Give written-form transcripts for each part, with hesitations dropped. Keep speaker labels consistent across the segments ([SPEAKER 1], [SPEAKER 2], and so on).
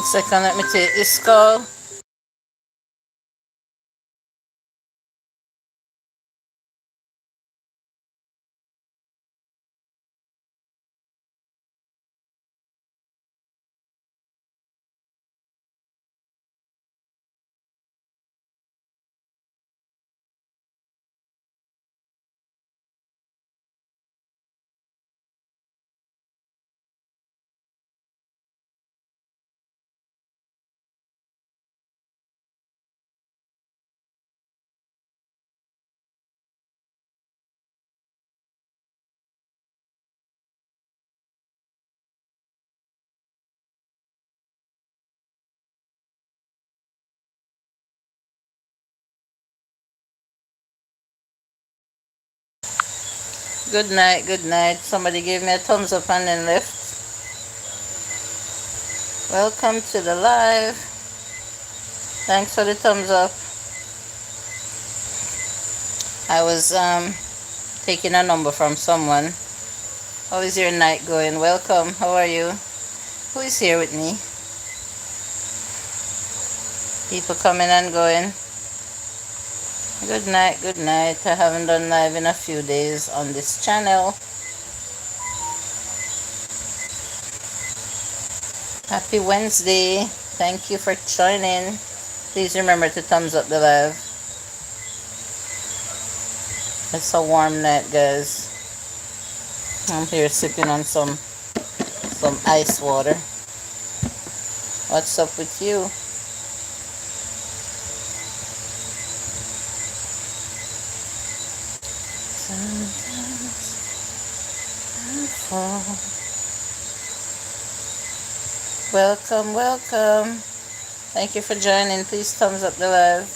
[SPEAKER 1] Second, let me take this call. Good night, good night. Somebody gave me a thumbs up and then left. Welcome to the live. Thanks for the thumbs up. I was taking a number from someone. How is your night going? Welcome. How are you? Who is here with me? People coming and going. Good night, good night. I haven't done live in a few days on this channel. Happy Wednesday. Thank you for joining. Please remember to thumbs up the live. It's a warm night, guys. I'm here sipping on some ice water. What's up with you? Sometimes I fall. Welcome, welcome. Thank you for joining. Please thumbs up the live.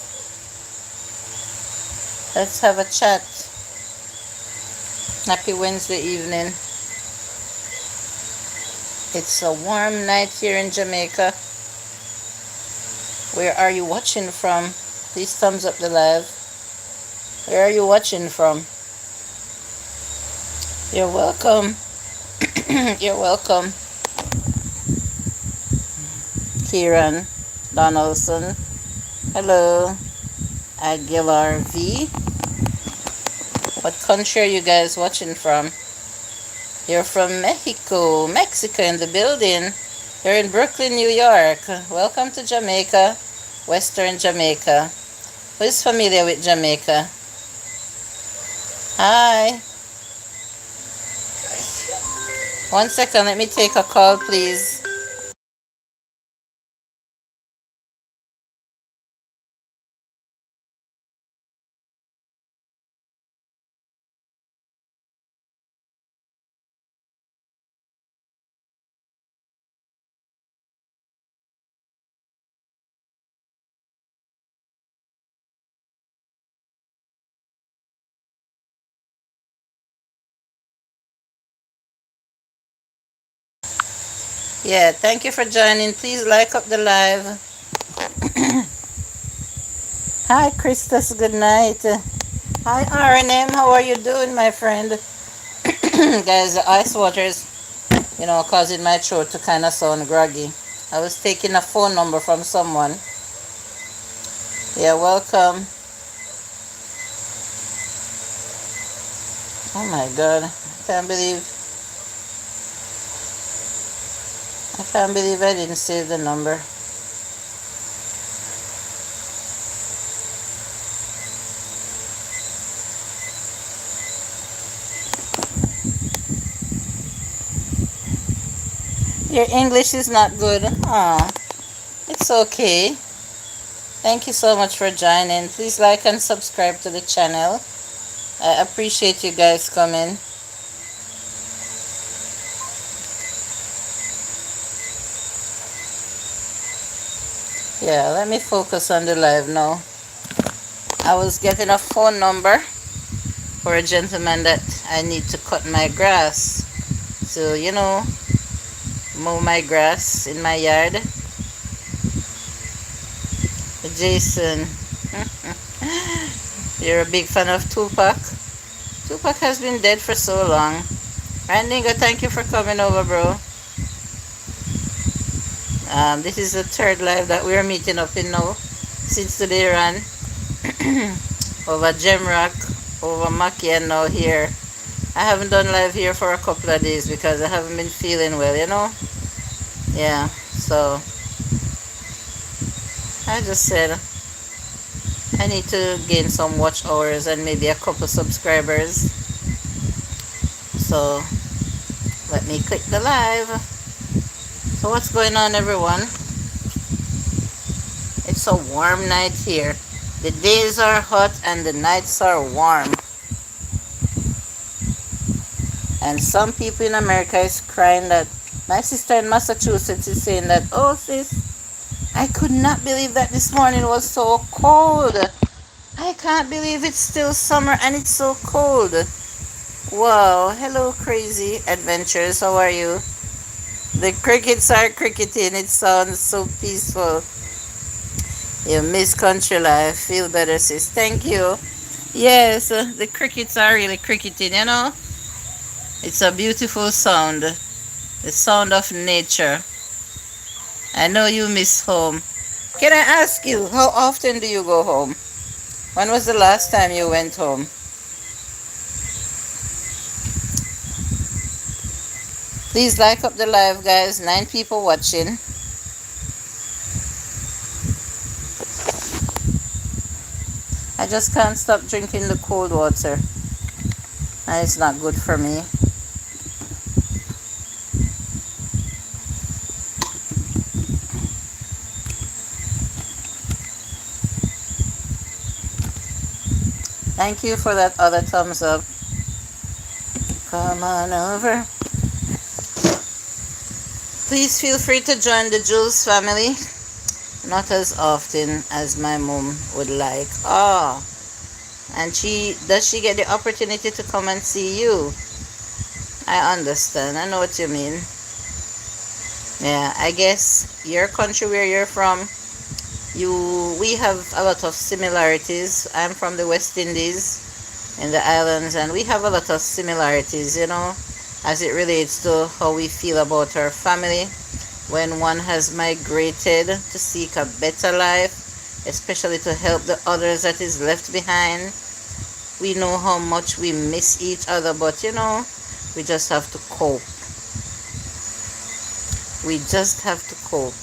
[SPEAKER 1] Let's have a chat. Happy Wednesday evening. It's a warm night here in Jamaica. Where are you watching from? Please thumbs up the live. Where are you watching from? You're welcome. You're welcome. Kieran Donaldson. Hello. Aguilar V. What country are you guys watching from? You're from Mexico. Mexico in the building. You're in Brooklyn, New York. Welcome to Jamaica. Western Jamaica. Who is familiar with Jamaica? Hi. 1 second, let me take a call, please. Yeah, thank you for joining. Please like up the live. Hi, Christus. Good night. Hi, RNM. How are you doing, my friend? Guys, the ice water is, causing my throat to kind of sound groggy. I was taking a phone number from someone. Yeah, welcome. Oh my God. I can't believe I didn't save the number. Your English is not good. Aw, it's okay. Thank you so much for joining. Please like and subscribe to the channel. I appreciate you guys coming. Yeah, let me focus on the live now. I was getting a phone number for a gentleman that I need to cut my grass. So, mow my grass in my yard. Jason, you're a big fan of Tupac. Tupac has been dead for so long. Randingo, thank you for coming over, bro. This is the third live that we are meeting up in now since today ran over Gemrock, over Maki, and now here. I haven't done live here for a couple of days because I haven't been feeling well, you know? Yeah, so I just said I need to gain some watch hours and maybe a couple subscribers. So let me click the live. So what's going on, everyone? It's a warm night here. The days are hot and the nights are warm. And some people in America is crying that my sister in Massachusetts is saying that, oh sis, I could not believe that this morning was so cold. I can't believe it's still summer and it's so cold. Wow, hello crazy adventures, how are you? The crickets are cricketing, it sounds so peaceful. You miss country life, feel better sis, thank you. Yes, the crickets are really cricketing, you know. It's a beautiful sound, the sound of nature. I know you miss home. Can I ask you, how often do you go home? When was the last time you went home? Please like up the live, guys. 9 people watching. I just can't stop drinking the cold water. And it's not good for me. Thank you for that other thumbs up. Come on over. Please feel free to join the Jules family. Not as often as my mom would like. Oh, and does she get the opportunity to come and see you? I understand. I know what you mean. Yeah, I guess your country where you're from, we have a lot of similarities. I'm from the West Indies in the islands, and we have a lot of similarities, you know, as it relates to how we feel about our family when one has migrated to seek a better life, especially to help the others that is left behind. We know how much we miss each other, but you know, we just have to cope. We just have to cope.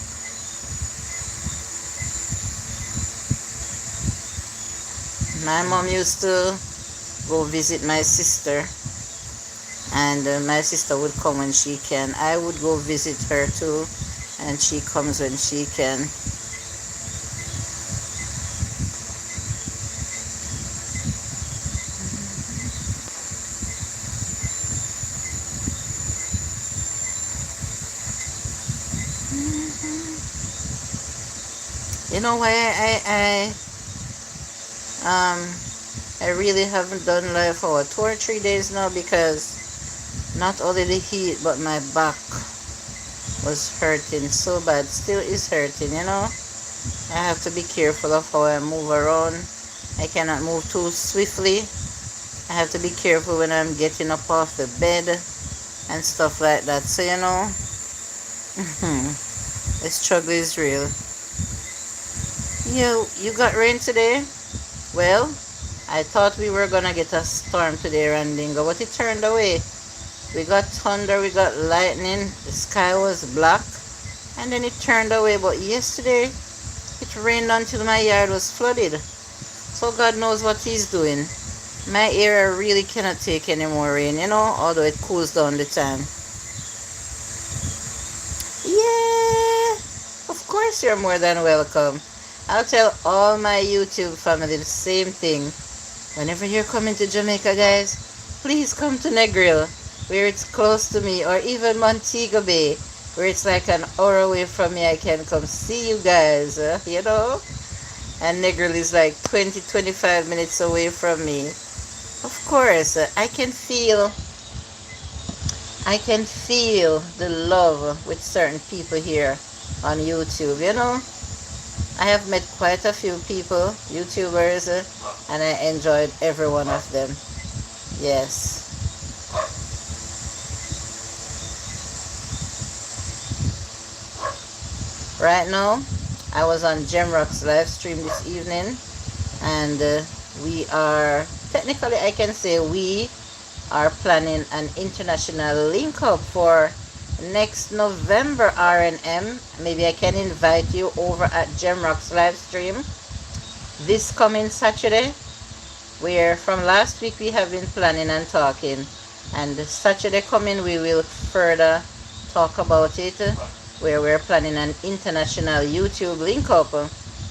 [SPEAKER 1] My mom used to go visit my sister, and my sister would come when she can. I would go visit her too, and she comes when she can. You know why I really haven't done live for 2 or 3 days now, because not only the heat but my back was hurting so bad, still is hurting, you know. I have to be careful of how I move around. I cannot move too swiftly. I have to be careful when I'm getting up off the bed and stuff like that. So you know, the struggle is real. You got rain today? Well, I thought we were gonna get a storm today, Randingo, but it turned away. We got thunder, we got lightning, the sky was black, and then it turned away. But yesterday, it rained until my yard was flooded. So God knows what He's doing. My area really cannot take any more rain, you know, although it cools down the time. Yeah, of course you're more than welcome. I'll tell all my YouTube family the same thing. Whenever you're coming to Jamaica, guys, please come to Negril, where it's close to me, or even Montego Bay, where it's like an hour away from me. I can come see you guys, you know. And Negril is like 20-25 minutes away from me. Of course, I can feel the love with certain people here on YouTube, you know. I have met quite a few people, YouTubers, and I enjoyed every one of them. Yes. Right now, I was on Gemrock's live stream this evening, and we are technically, I can say, we are planning an international link up for next November, R&M. Maybe I can invite you over at Gemrock's live stream this coming Saturday, where from last week we have been planning and talking, and Saturday coming we will further talk about it, where we're planning an international YouTube link up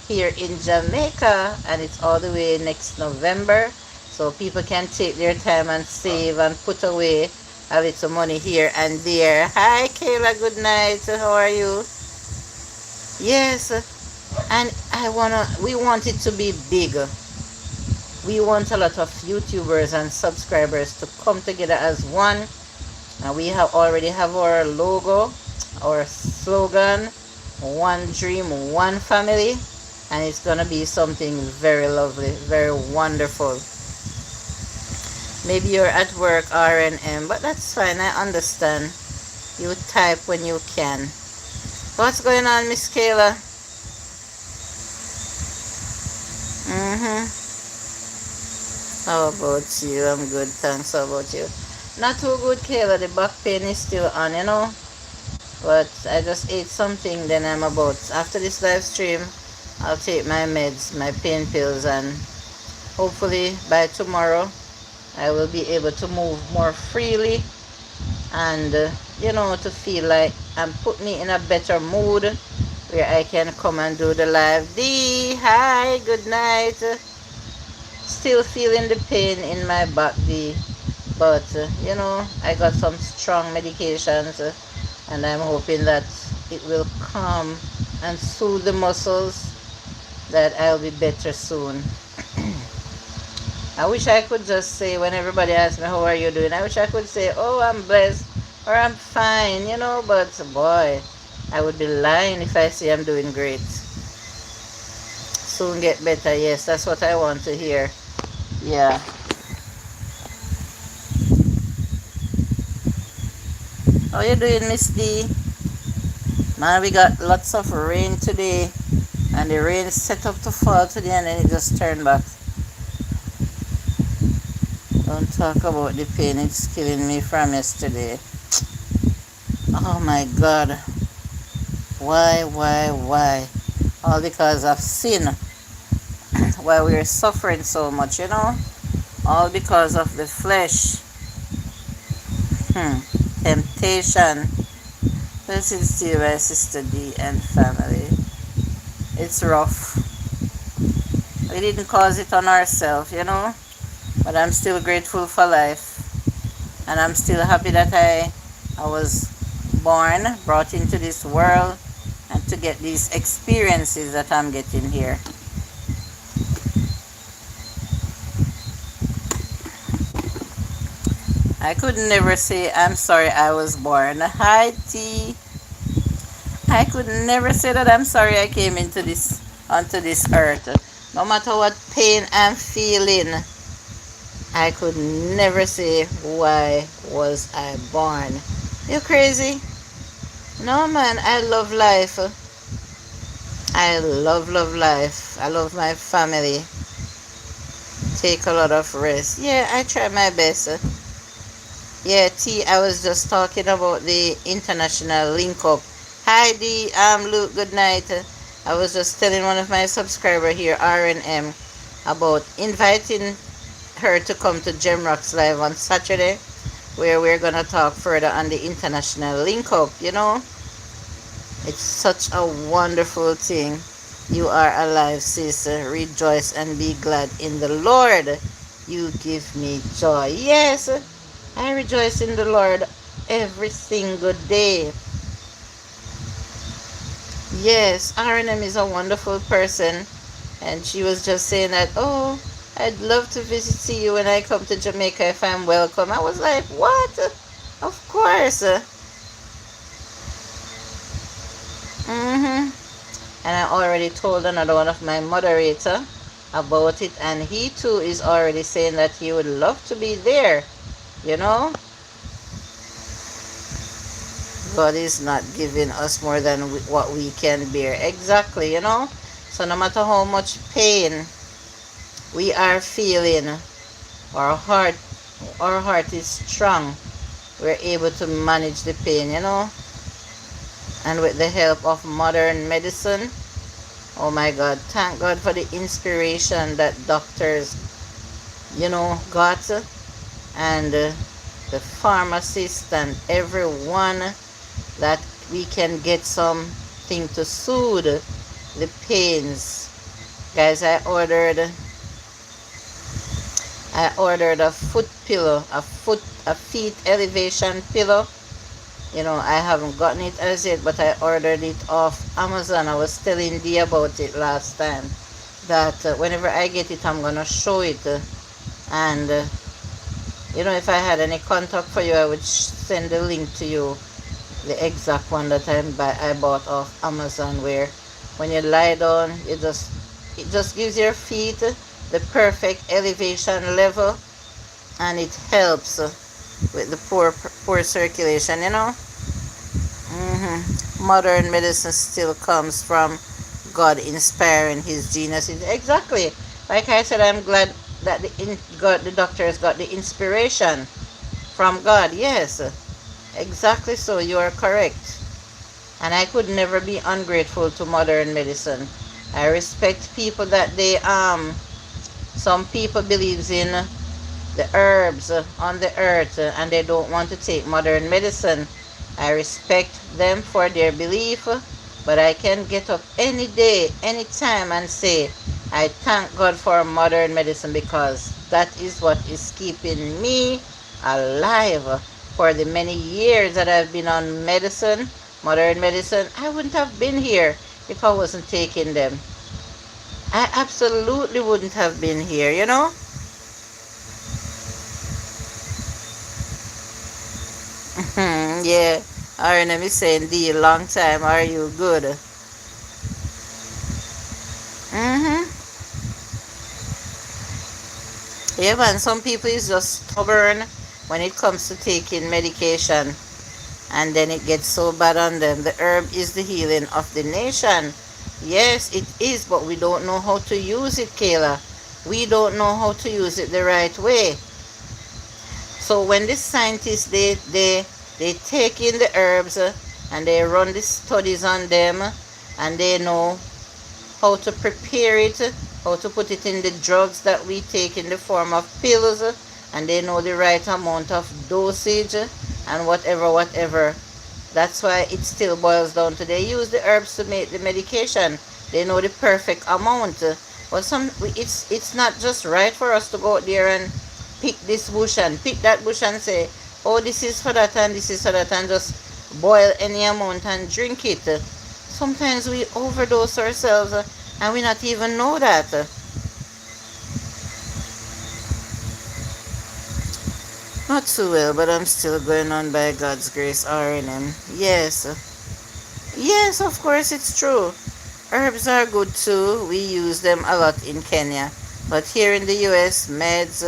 [SPEAKER 1] here in Jamaica, and it's all the way next November, so people can take their time and save and put away a little money here and there. Hi Kayla, good night, how are you? Yes, and we want it to be big. We want a lot of YouTubers and subscribers to come together as one. And we have already have our logo, our slogan, one dream, one family, and it's gonna be something very lovely, very wonderful. Maybe you're at work, R&M, but that's fine, I understand. You type when you can. What's going on, Miss Kayla? How about you? I'm good, thanks. How about you? Not too good, Kayla. The back pain is still on, you know. But I just ate something, then I'm about. After this live stream, I'll take my meds, my pain pills, and hopefully by tomorrow, I will be able to move more freely and, to feel like and put me in a better mood where I can come and do the live. Dee, hi, good night. Still feeling the pain in my back, Dee. But, I got some strong medications and I'm hoping that it will calm and soothe the muscles, that I'll be better soon. I wish I could just say, when everybody asks me, how are you doing? I wish I could say, oh, I'm blessed or I'm fine, but boy, I would be lying if I say I'm doing great. Soon get better, yes, that's what I want to hear. Yeah. How you doing, Miss D? Man, we got lots of rain today, and the rain set up to fall today and then it just turned back. Don't talk about the pain, it's killing me from yesterday. Oh my God. Why? All because of sin. Why we're suffering so much, all because of the flesh. Temptation. This is still my sister D and family. It's rough. We didn't cause it on ourselves, but I'm still grateful for life, and I'm still happy that I was born, brought into this world, and to get these experiences that I'm getting here. I could never say I'm sorry I was born. Hi T. I could never say that I'm sorry I came onto this earth. No matter what pain I'm feeling, I could never say why was I born. You crazy? No man, I love life. I love life. I love my family. Take a lot of rest. Yeah, I try my best. Yeah, T, I was just talking about the international link up. Hi D, Luke, good night. I was just telling one of my subscribers here, R&M, about inviting her to come to Gemrock's live on Saturday, where we're gonna talk further on the international link up, It's such a wonderful thing. You are alive, sister. Rejoice and be glad in the Lord. You give me joy. Yes, I rejoice in the Lord every single day. Yes, R&M is a wonderful person, and she was just saying that, oh, I'd love to see you when I come to Jamaica if I'm welcome. I was like, what? Of course. And I already told another one of my moderator about it, and he too is already saying that he would love to be there, God is not giving us more than what we can bear. Exactly, you know. So no matter how much pain we are feeling, our heart, our heart is strong. We're able to manage the pain, you know. And with the help of modern medicine, oh my God, thank God for the inspiration that doctors, you know, got, and the pharmacist and everyone, that we can get something to soothe the pains. Guys, I ordered a foot pillow, a feet elevation pillow. You know, I haven't gotten it as yet, but I ordered it off Amazon. I was telling Dee about it last time. That whenever I get it, I'm gonna show it. And you know, if I had any contact for you, I would send the link to you, the exact one that I bought off Amazon. Where when you lie down, it just gives your feet the perfect elevation level, and it helps with the poor circulation. You know, modern medicine still comes from God inspiring His genius. Exactly, like I said, I'm glad that the doctors got the inspiration from God. Yes, exactly. So you are correct, and I could never be ungrateful to modern medicine. I respect people that they some people believes in the herbs on the earth, and they don't want to take modern medicine. I respect them for their belief, but I can get up any day, any time, and say, I thank God for modern medicine, because that is what is keeping me alive. For the many years that I've been on medicine, modern medicine, I wouldn't have been here if I wasn't taking them. I absolutely wouldn't have been here, you know? Yeah. RNM is saying, D, long time. Are you good? Yeah, man. Some people is just stubborn when it comes to taking medication, and then it gets so bad on them. The herb is the healing of the nation. Yes, it is, but we don't know how to use it, Kayla. We don't know how to use it the right way. So when the scientists they take in the herbs, and they run the studies on them, and they know how to prepare it, how to put it in the drugs that we take in the form of pills, and they know the right amount of dosage, and whatever. That's why it still boils down to they use the herbs to make the medication. They know the perfect amount. But it's not just right for us to go out there and pick this bush and pick that bush and say, oh, this is for that and this is for that, and just boil any amount and drink it. Sometimes we overdose ourselves, and we not even know that. Not too well, but I'm still going on by God's grace, RNM. Yes. Yes, of course it's true. Herbs are good too. We use them a lot in Kenya. But here in the US, meds,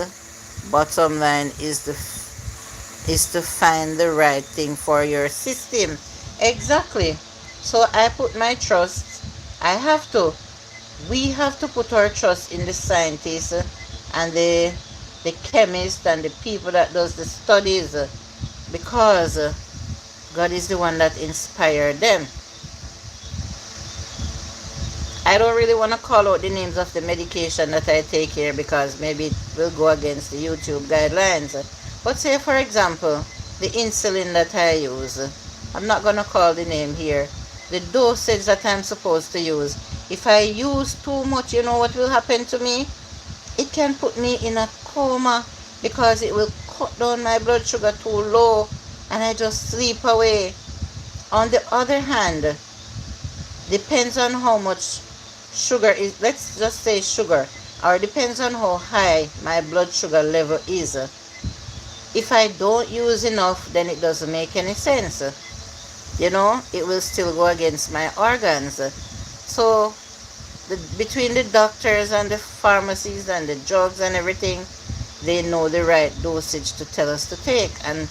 [SPEAKER 1] bottom line is to find the right thing for your system. Exactly. So I put my trust. I have to. We have to put our trust in the scientists, and the chemists and the people that does the studies, because God is the one that inspired them. I don't really want to call out the names of the medication that I take here, because maybe it will go against the YouTube guidelines. But say, for example, the insulin that I use. I'm not going to call the name here. The dosage that I'm supposed to use. If I use too much, you know what will happen to me? It can put me in a coma, because it will cut down my blood sugar too low, and I just sleep away. On the other hand, depends on how much sugar is, let's just say sugar, or depends on how high my blood sugar level is. If I don't use enough, then it doesn't make any sense. You know, it will still go against my organs. So between the doctors and the pharmacies and the drugs and everything, they know the right dosage to tell us to take. And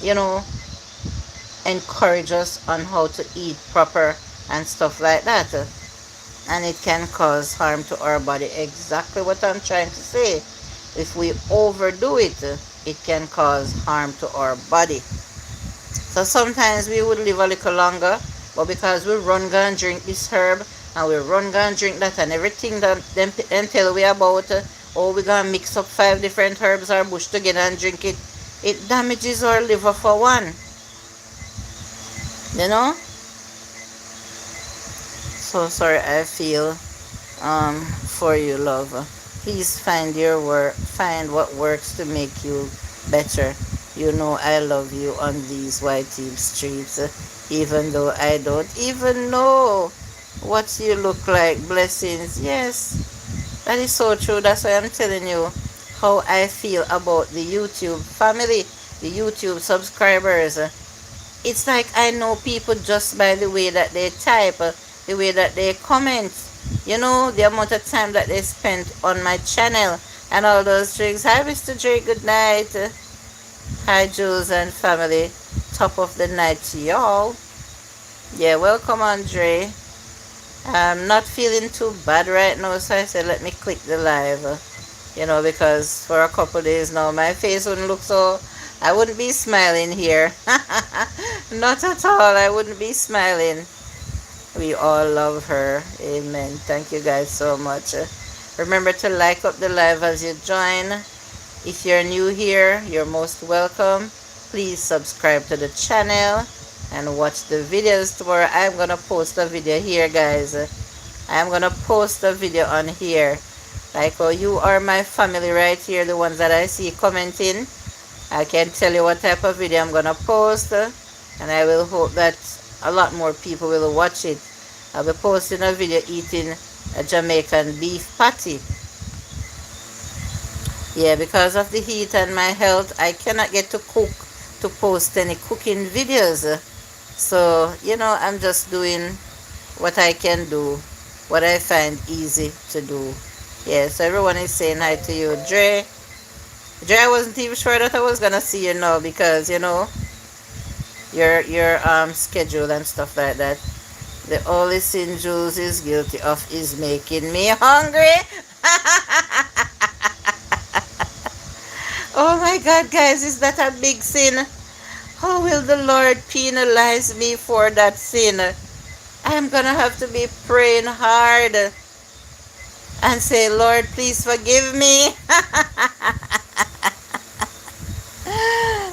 [SPEAKER 1] you know, encourage us on how to eat proper and stuff like that. And it can cause harm to our body. Exactly what I'm trying to say. If we overdo it, it can cause harm to our body. So sometimes we would live a little longer, but because we run go and drink this herb, and we run go and drink that, and everything that them tell we about, oh, we gonna mix up 5 different herbs or bush together and drink it, it damages our liver for one. You know? So sorry I feel for you, love. Please find your work, find what works to make you better. You know I love you on these white team streets, even though I don't even know what you look like. Blessings. Yes, that is so true. That's why I'm telling you how I feel about the YouTube family, the YouTube subscribers. It's like I know people just by the way that they type, the way that they comment, you know, the amount of time that they spend on my channel and all those things. Hi, Mr. J, good night. Hi, Jules and family. Top of the night to y'all. Yeah, welcome, Andre. I'm not feeling too bad right now, so I said let me click the live. You know, because for a couple days now, my face wouldn't look so... I wouldn't be smiling here. Not at all. I wouldn't be smiling. We all love her. Amen. Thank you guys so much. Remember to like up the live as you join. If you're new here, you're most welcome. Please subscribe to the channel and watch the videos tomorrow. I'm going to post a video here, guys. I'm going to post a video on here. Like, oh, you are my family right here, the ones that I see commenting. I can tell you what type of video I'm going to post. And I will hope that a lot more people will watch it. I'll be posting a video eating a Jamaican beef patty. Yeah, because of the heat and my health, I cannot get to cook, to post any cooking videos. So, you know, I'm just doing what I can do, what I find easy to do. Yeah, so everyone is saying hi to you. Dre, I wasn't even sure that I was going to see you now because, you know, your schedule and stuff like that. The only sin Jules is guilty of is making me hungry. Oh my God, guys, is that a big sin? How will the Lord penalize me for that sin? I'm gonna have to be praying hard and say, Lord, please forgive me.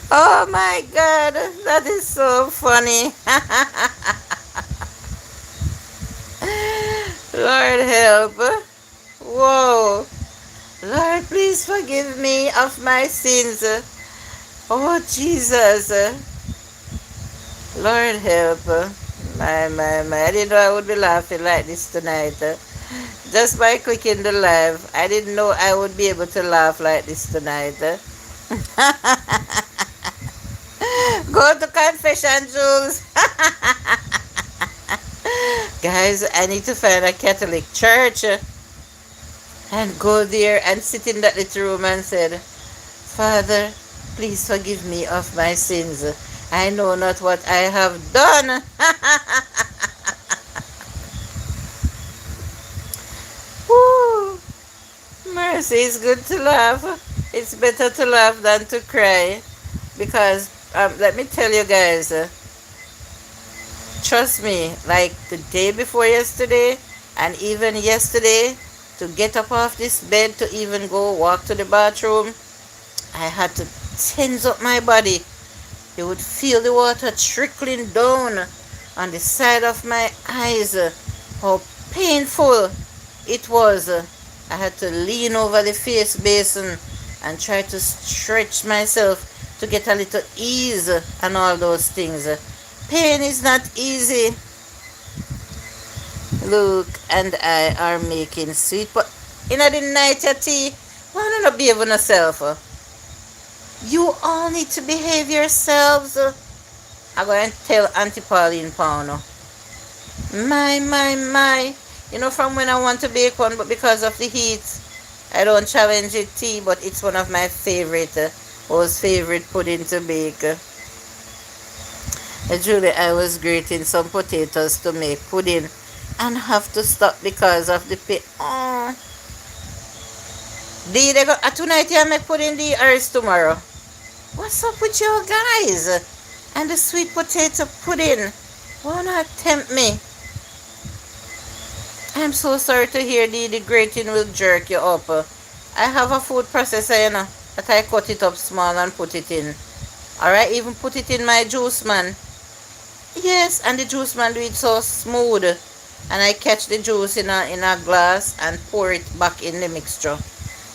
[SPEAKER 1] Oh my God, that is so funny. Lord help. Whoa. Lord, please forgive me of my sins. Oh, Jesus. Lord help. My. I didn't know I would be laughing like this tonight. Just by clicking the live, I didn't know I would be able to laugh like this tonight. Go to confession, Jules. Guys, I need to find a Catholic church and go there and sit in that little room and said, Father, please forgive me of my sins. I know not what I have done. Woo. Mercy, it's good to laugh. It's better to laugh than to cry. Because, let me tell you guys, trust me, like the day before yesterday and even yesterday, to get up off this bed to even go walk to the bathroom, I had to tense up my body. You would feel the water trickling down on the side of my eyes. How painful it was. I had to lean over the face basin and try to stretch myself to get a little ease and all those things. Pain is not easy. Luke and I are making sweet but in the night your tea. Why not behave on yourself? You all need to behave yourselves. I'm going to tell Auntie Pauline Pauno. My. You know, from when I want to bake one, but because of the heat, I don't challenge it tea, but it's one of my favorite, most favorite pudding to bake. Julie, I was grating some potatoes to make pudding and have to stop because of the pit. Oh, tonight you make pudding, D, or is tomorrow? What's up with you guys? And the sweet potato pudding. Why not tempt me? I'm so sorry to hear the grating will jerk you up. I have a food processor, that I cut it up small and put it in. Alright, even put it in my juice man. Yes, and the juice man do it so smooth. And I catch the juice in a glass and pour it back in the mixture.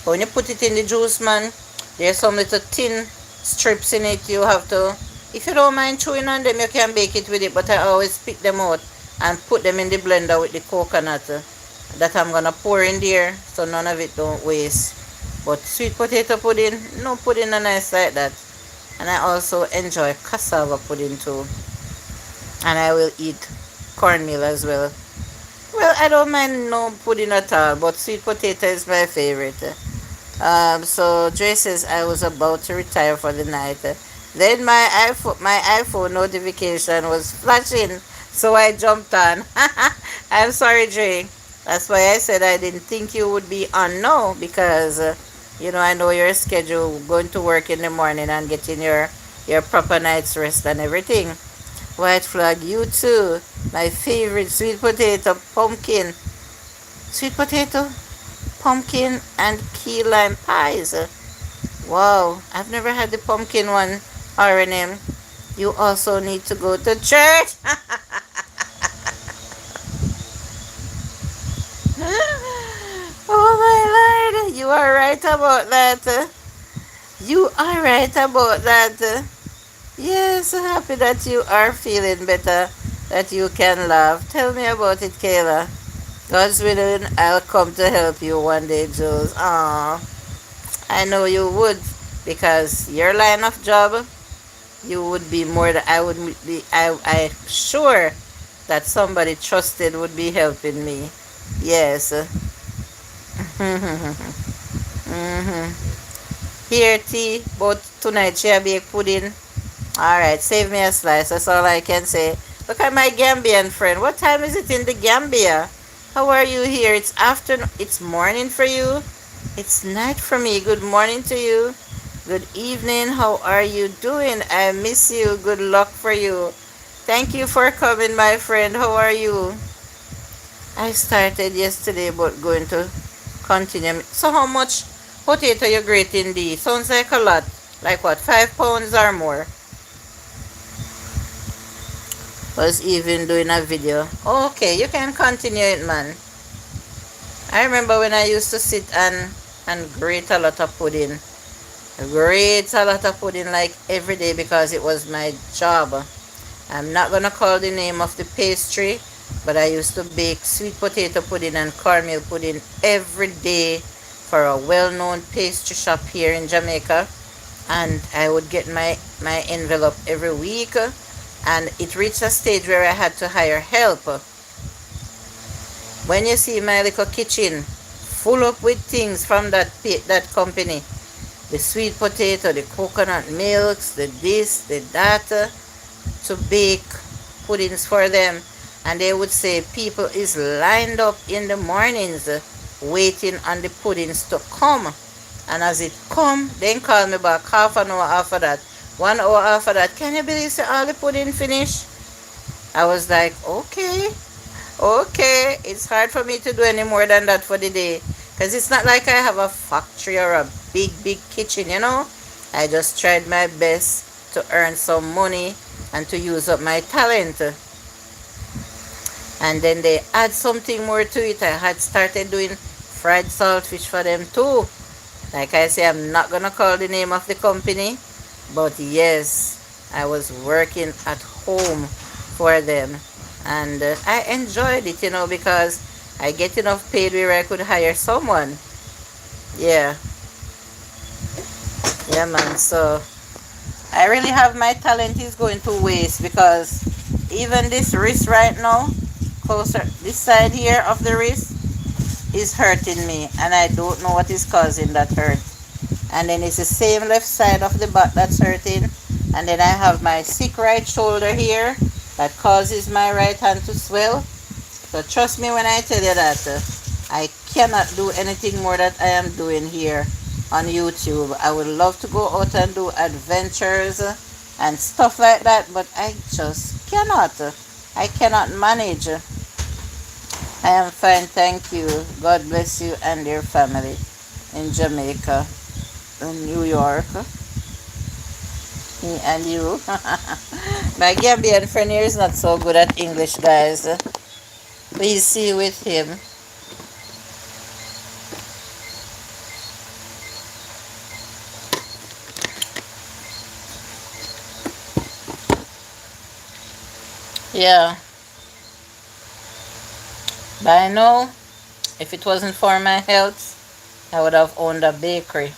[SPEAKER 1] But when you put it in the juice man, there's some little thin strips in it you have to. If you don't mind chewing on them, you can bake it with it. But I always pick them out and put them in the blender with the coconut that I'm gonna pour in there, so none of it don't waste. But sweet potato pudding, no pudding are nice like that. And I also enjoy cassava pudding too. And I will eat cornmeal as well. Well, I don't mind no pudding at all, but sweet potato is my favorite. So Dre says I was about to retire for the night. Then my iPhone notification was flashing, so I jumped on. I'm sorry, Dre. That's why I said I didn't think you would be on now because I know your schedule, going to work in the morning and getting your proper night's rest and everything. White flag, you too. My favorite sweet potato, pumpkin. Sweet potato, pumpkin, and key lime pies. Wow, I've never had the pumpkin one, RNM. You also need to go to church. Oh my Lord, you are right about that. You are right about that. Yes, happy that you are feeling better, that you can laugh. Tell me about it, Kayla. God's willing, I'll come to help you one day, Jules. Aw, I know you would, because your line of job, you would be more than I would be. I'm sure that somebody trusted would be helping me. Yes. Here, tea, but tonight she bake pudding. Alright, save me a slice. That's all I can say. Look at my Gambian friend. What time is it in the Gambia? How are you here? It's afternoon. It's morning for you. It's night for me. Good morning to you. Good evening. How are you doing? I miss you. Good luck for you. Thank you for coming, my friend. How are you? I started yesterday but going to continue. So how much potato you grating, D? Sounds like a lot. Like what, 5 pounds or more? Was even doing a video. Okay, you can continue it, man. I remember when I used to sit and grate a lot of pudding. Grate a lot of pudding like every day because it was my job. I'm not gonna call the name of the pastry, but I used to bake sweet potato pudding and cornmeal pudding every day for a well-known pastry shop here in Jamaica. And I would get my envelope every week, and it reached a stage where I had to hire help. When you see my little kitchen full up with things from that company, the sweet potato, the coconut milks, the this, the that, to bake puddings for them. And they would say people is lined up in the mornings waiting on the puddings to come. And as it come, then call me back half an hour after that. 1 hour after that, can you believe all the pudding finished? I was like, okay. It's hard for me to do any more than that for the day. Because it's not like I have a factory or a big kitchen, I just tried my best to earn some money and to use up my talent. And then they add something more to it. I had started doing fried saltfish for them too. Like I say, I'm not going to call the name of the company. But yes, I was working at home for them. And I enjoyed it, because I get enough paid where I could hire someone. Yeah. Yeah, man. So I really have my talent is going to waste because even this wrist right now, closer, this side here of the wrist is hurting me. And I don't know what is causing that hurt. And then it's the same left side of the back that's hurting. And then I have my sick right shoulder here that causes my right hand to swell. So trust me when I tell you that I cannot do anything more that I am doing here on YouTube. I would love to go out and do adventures and stuff like that, but I just cannot. I cannot manage. I am fine, thank you. God bless you and your family in Jamaica, in New York. Me and you. My Gambian friend here is not so good at English, guys. Please see with him. Yeah. By now, if it wasn't for my health, I would have owned a bakery.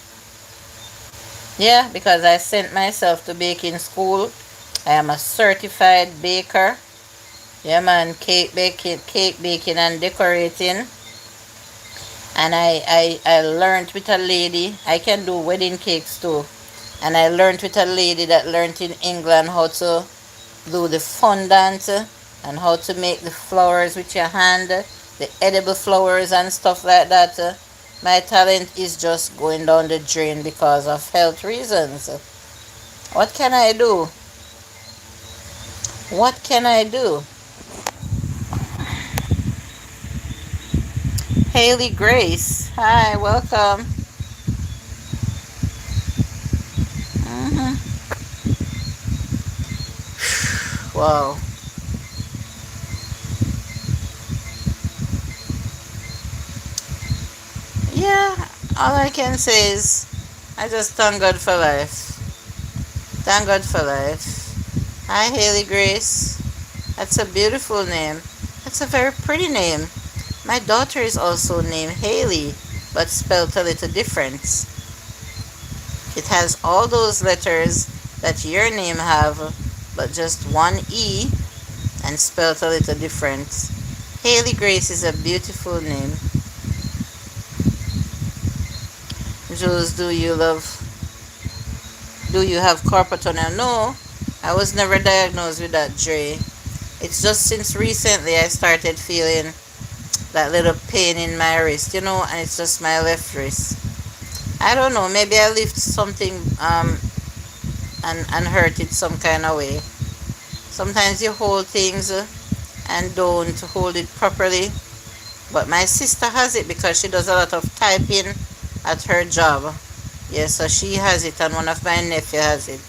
[SPEAKER 1] Yeah, because I sent myself to baking school. I am a certified baker. Yeah, man, cake baking and decorating. And I learned with a lady. I can do wedding cakes too. And I learned with a lady that learned in England how to do the fondant and how to make the flowers with your hand, the edible flowers and stuff like that. My talent is just going down the drain because of health reasons. What can I do? What can I do? Haley Grace, hi, welcome. Wow. Yeah, all I can say is I just thank God for life. Thank God for life. Hi, Haley Grace. That's a beautiful name. That's a very pretty name. My daughter is also named Haley, but spelled a little different. It has all those letters that your name have, but just one E and spelled a little different. Haley Grace is a beautiful name. Jules, do you have carpal tunnel? No, I was never diagnosed with that, Dre. It's just since recently I started feeling that little pain in my wrist, and it's just my left wrist. I don't know, maybe I lift something and hurt it some kind of way. Sometimes you hold things and don't hold it properly. But my sister has it because she does a lot of typing at her job. Yeah, so she has it and one of my nephew has it.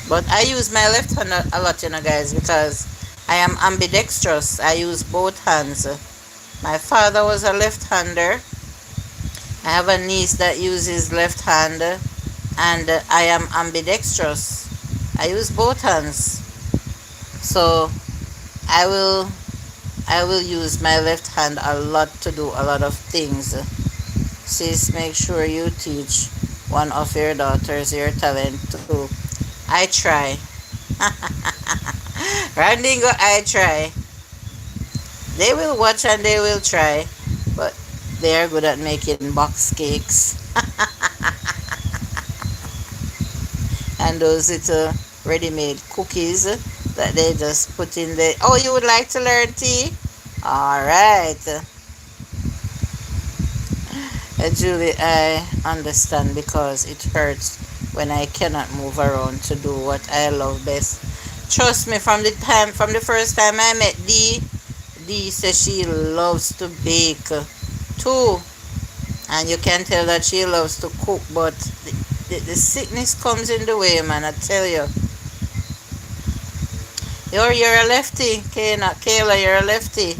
[SPEAKER 1] But I use my left hand a lot, guys, because I am ambidextrous. I use both hands. My father was a left-hander. I have a niece that uses left hand, and I am ambidextrous. I use both hands. So I will use my left hand a lot to do a lot of things. Sis, make sure you teach one of your daughters your talent too. I try. Randingo, I try. They will watch and they will try, but they are good at making box cakes. And those little ready-made cookies that they just put in there. Oh, you would like to learn tea? All right. Julie, I understand because it hurts when I cannot move around to do what I love best. Trust me, from the first time I met Dee says she loves to bake too. And you can tell that she loves to cook, but the sickness comes in the way, man, I tell you. You're a lefty, Kayla, you're a lefty.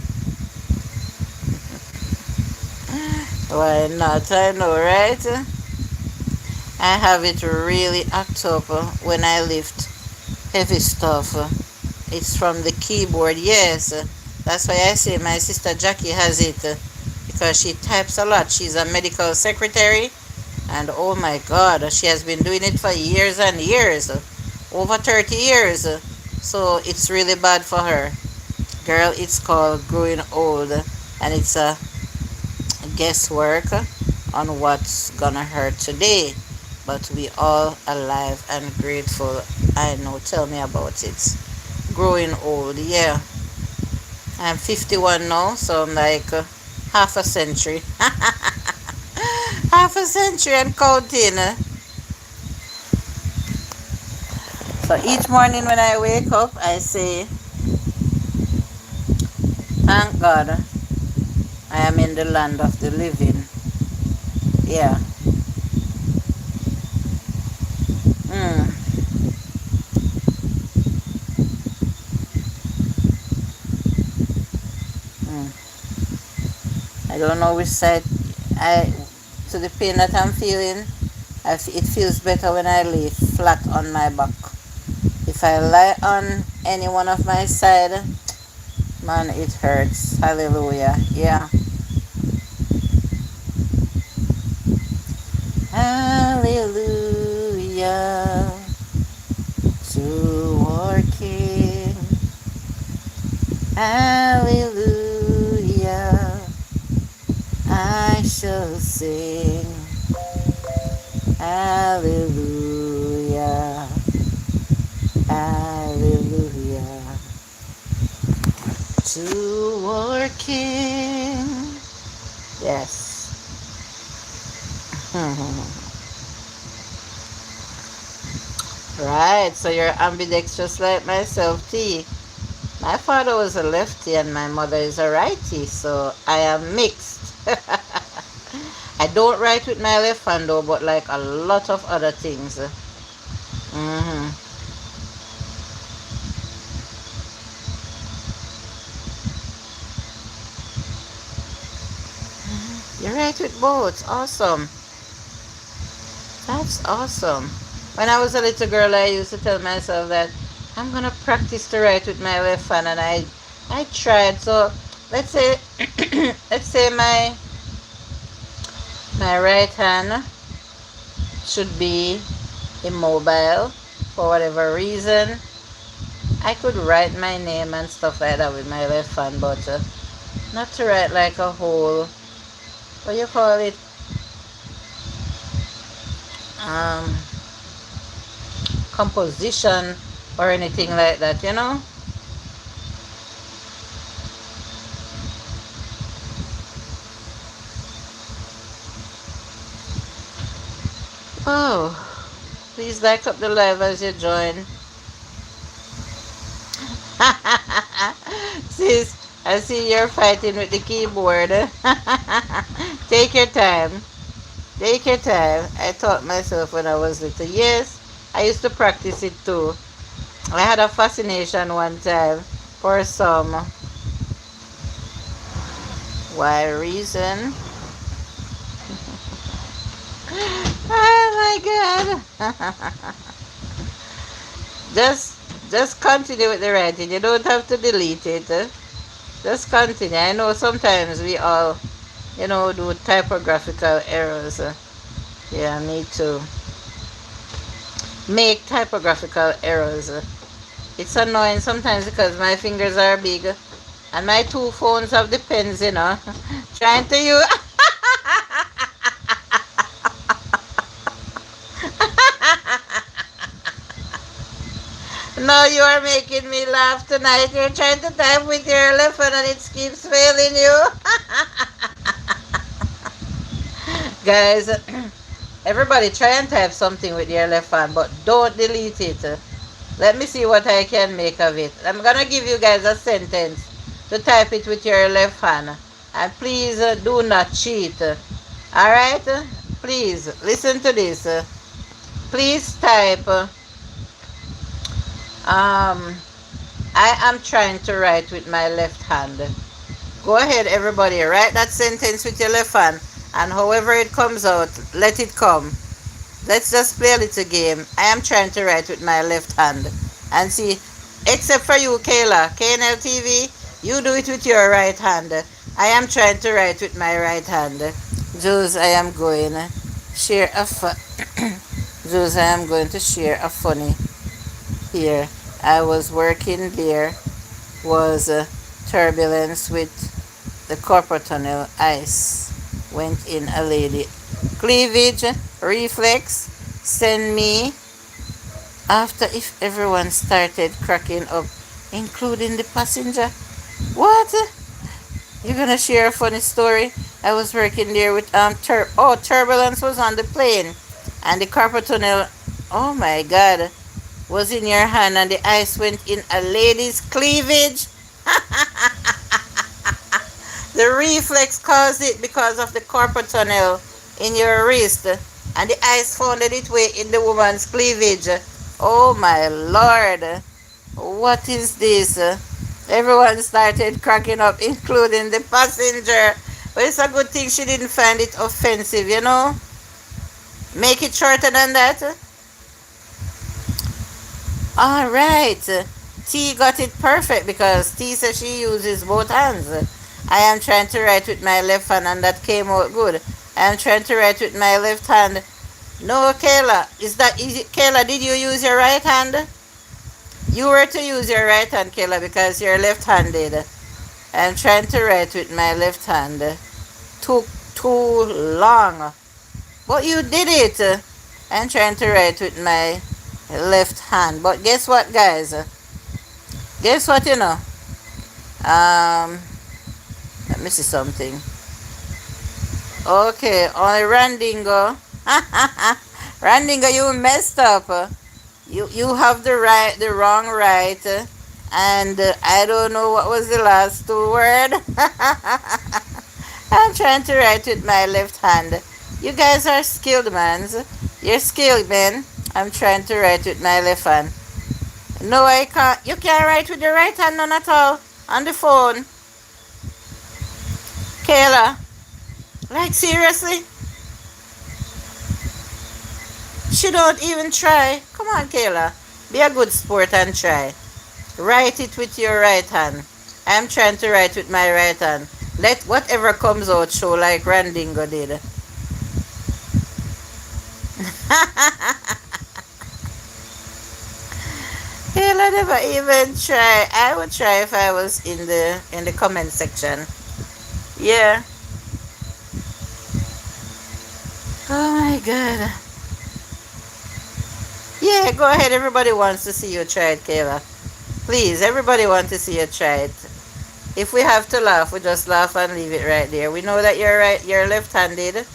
[SPEAKER 1] Why not? I know, right? I have it really act up when I lift heavy stuff. It's from the keyboard, yes. That's why I say my sister Jackie has it because she types a lot. She's a medical secretary, and oh my God, she has been doing it for years and years, over 30 years. So it's really bad for her. Girl, it's called Growing Old, and it's a guesswork on what's gonna hurt today. But we all alive and grateful. I know. Tell me about it. Growing old, yeah. I'm 51 now, so I'm like half a century. Half a century and counting. So each morning when I wake up, I say, thank God I am in the land of the living. Yeah. Mm, mm. I don't know which side I, to the pain that I'm feeling, it feels better when I lay flat on my back. If I lie on any one of my side, man, it hurts. Hallelujah. Yeah. Hallelujah to our King. Hallelujah. I shall sing. Hallelujah. Hallelujah to our King. Yes. Right, so you're ambidextrous like myself, T. My father was a lefty and my mother is a righty, so I am mixed. I don't write with my left hand though, but like a lot of other things. Hmm. You write with both. Awesome. That's awesome. When I was a little girl, I used to tell myself that I'm gonna practice to write with my left hand, and I tried. So let's say let's say my right hand should be immobile for whatever reason. I could write my name and stuff like that with my left hand, but not to write like a whole, what you call it, um, composition or anything like that, you know? Oh, please like up the live as you join. Sis, I see you're fighting with the keyboard. Take your time. Take your time. I taught myself when I was little. Yes, I used to practice it too. I had a fascination one time for some why reason. Oh my god. just just continue with the writing. You don't have to delete it. Just continue. I know sometimes we all, do typographical errors. Yeah, me too. Make typographical errors. It's annoying sometimes because my fingers are big and my two phones have the pens, trying to use. No, you are making me laugh tonight. You're trying to type with your left hand and it keeps failing you. Guys, everybody try and type something with your left hand, but don't delete it. Let me see what I can make of it. I'm going to give you guys a sentence to type it with your left hand. And please do not cheat. Alright? Please, listen to this. Please type, I am trying to write with my left hand. Go ahead, everybody. Write that sentence with your left hand. And however it comes out, let it come. Let's just play a little game. I am trying to write with my left hand. And see, except for you, Kayla, KNL TV, you do it with your right hand. I am trying to write with my right hand. Jules, I am going share a Jules, I am going to share a funny here. I was working there, was turbulence with the carpal tunnel. Ice went in a lady. Cleavage reflex. Send me after if everyone started cracking up, including the passenger. What? You're gonna share a funny story? I was working there with turbulence was on the plane, and the carpal tunnel. Oh my God, was in your hand, and the ice went in a lady's cleavage. The reflex caused it because of the carpal tunnel in your wrist, and the ice found its way in the woman's cleavage. Oh my Lord, what is this? Everyone started cracking up, including the passenger. But it's a good thing she didn't find it offensive, you know? Make it shorter than that. Alright. T got it perfect because T says she uses both hands. I am trying to write with my left hand and that came out good. I am trying to write with my left hand. No, Kayla. Is that easy? Kayla, did you use your right hand? You were to use your right hand, Kayla, because you're left-handed. I'm trying to write with my left hand. Took too long. But you did it. I'm trying to write with my left hand. But guess what, guys? Guess what, you know? Let me see something. Okay, only Randingo. Randingo, you messed up. You have the wrong right, and I don't know what was the last two word. I'm trying to write with my left hand. You guys are skilled, man. You're skilled, man. I'm trying to write with my left hand. No, I can't. You can't write with your right hand, none at all. On the phone. Kayla. Like, seriously? She don't even try. Come on, Kayla. Be a good sport and try. Write it with your right hand. I'm trying to write with my right hand. Let whatever comes out show like Randingo did. Kayla never even try. I would try if I was in the comment section. Yeah. Oh my God. Yeah, go ahead. Everybody wants to see you try it, Kayla. Please, everybody wants to see you try it. If we have to laugh, we just laugh and leave it right there. We know that you're left-handed.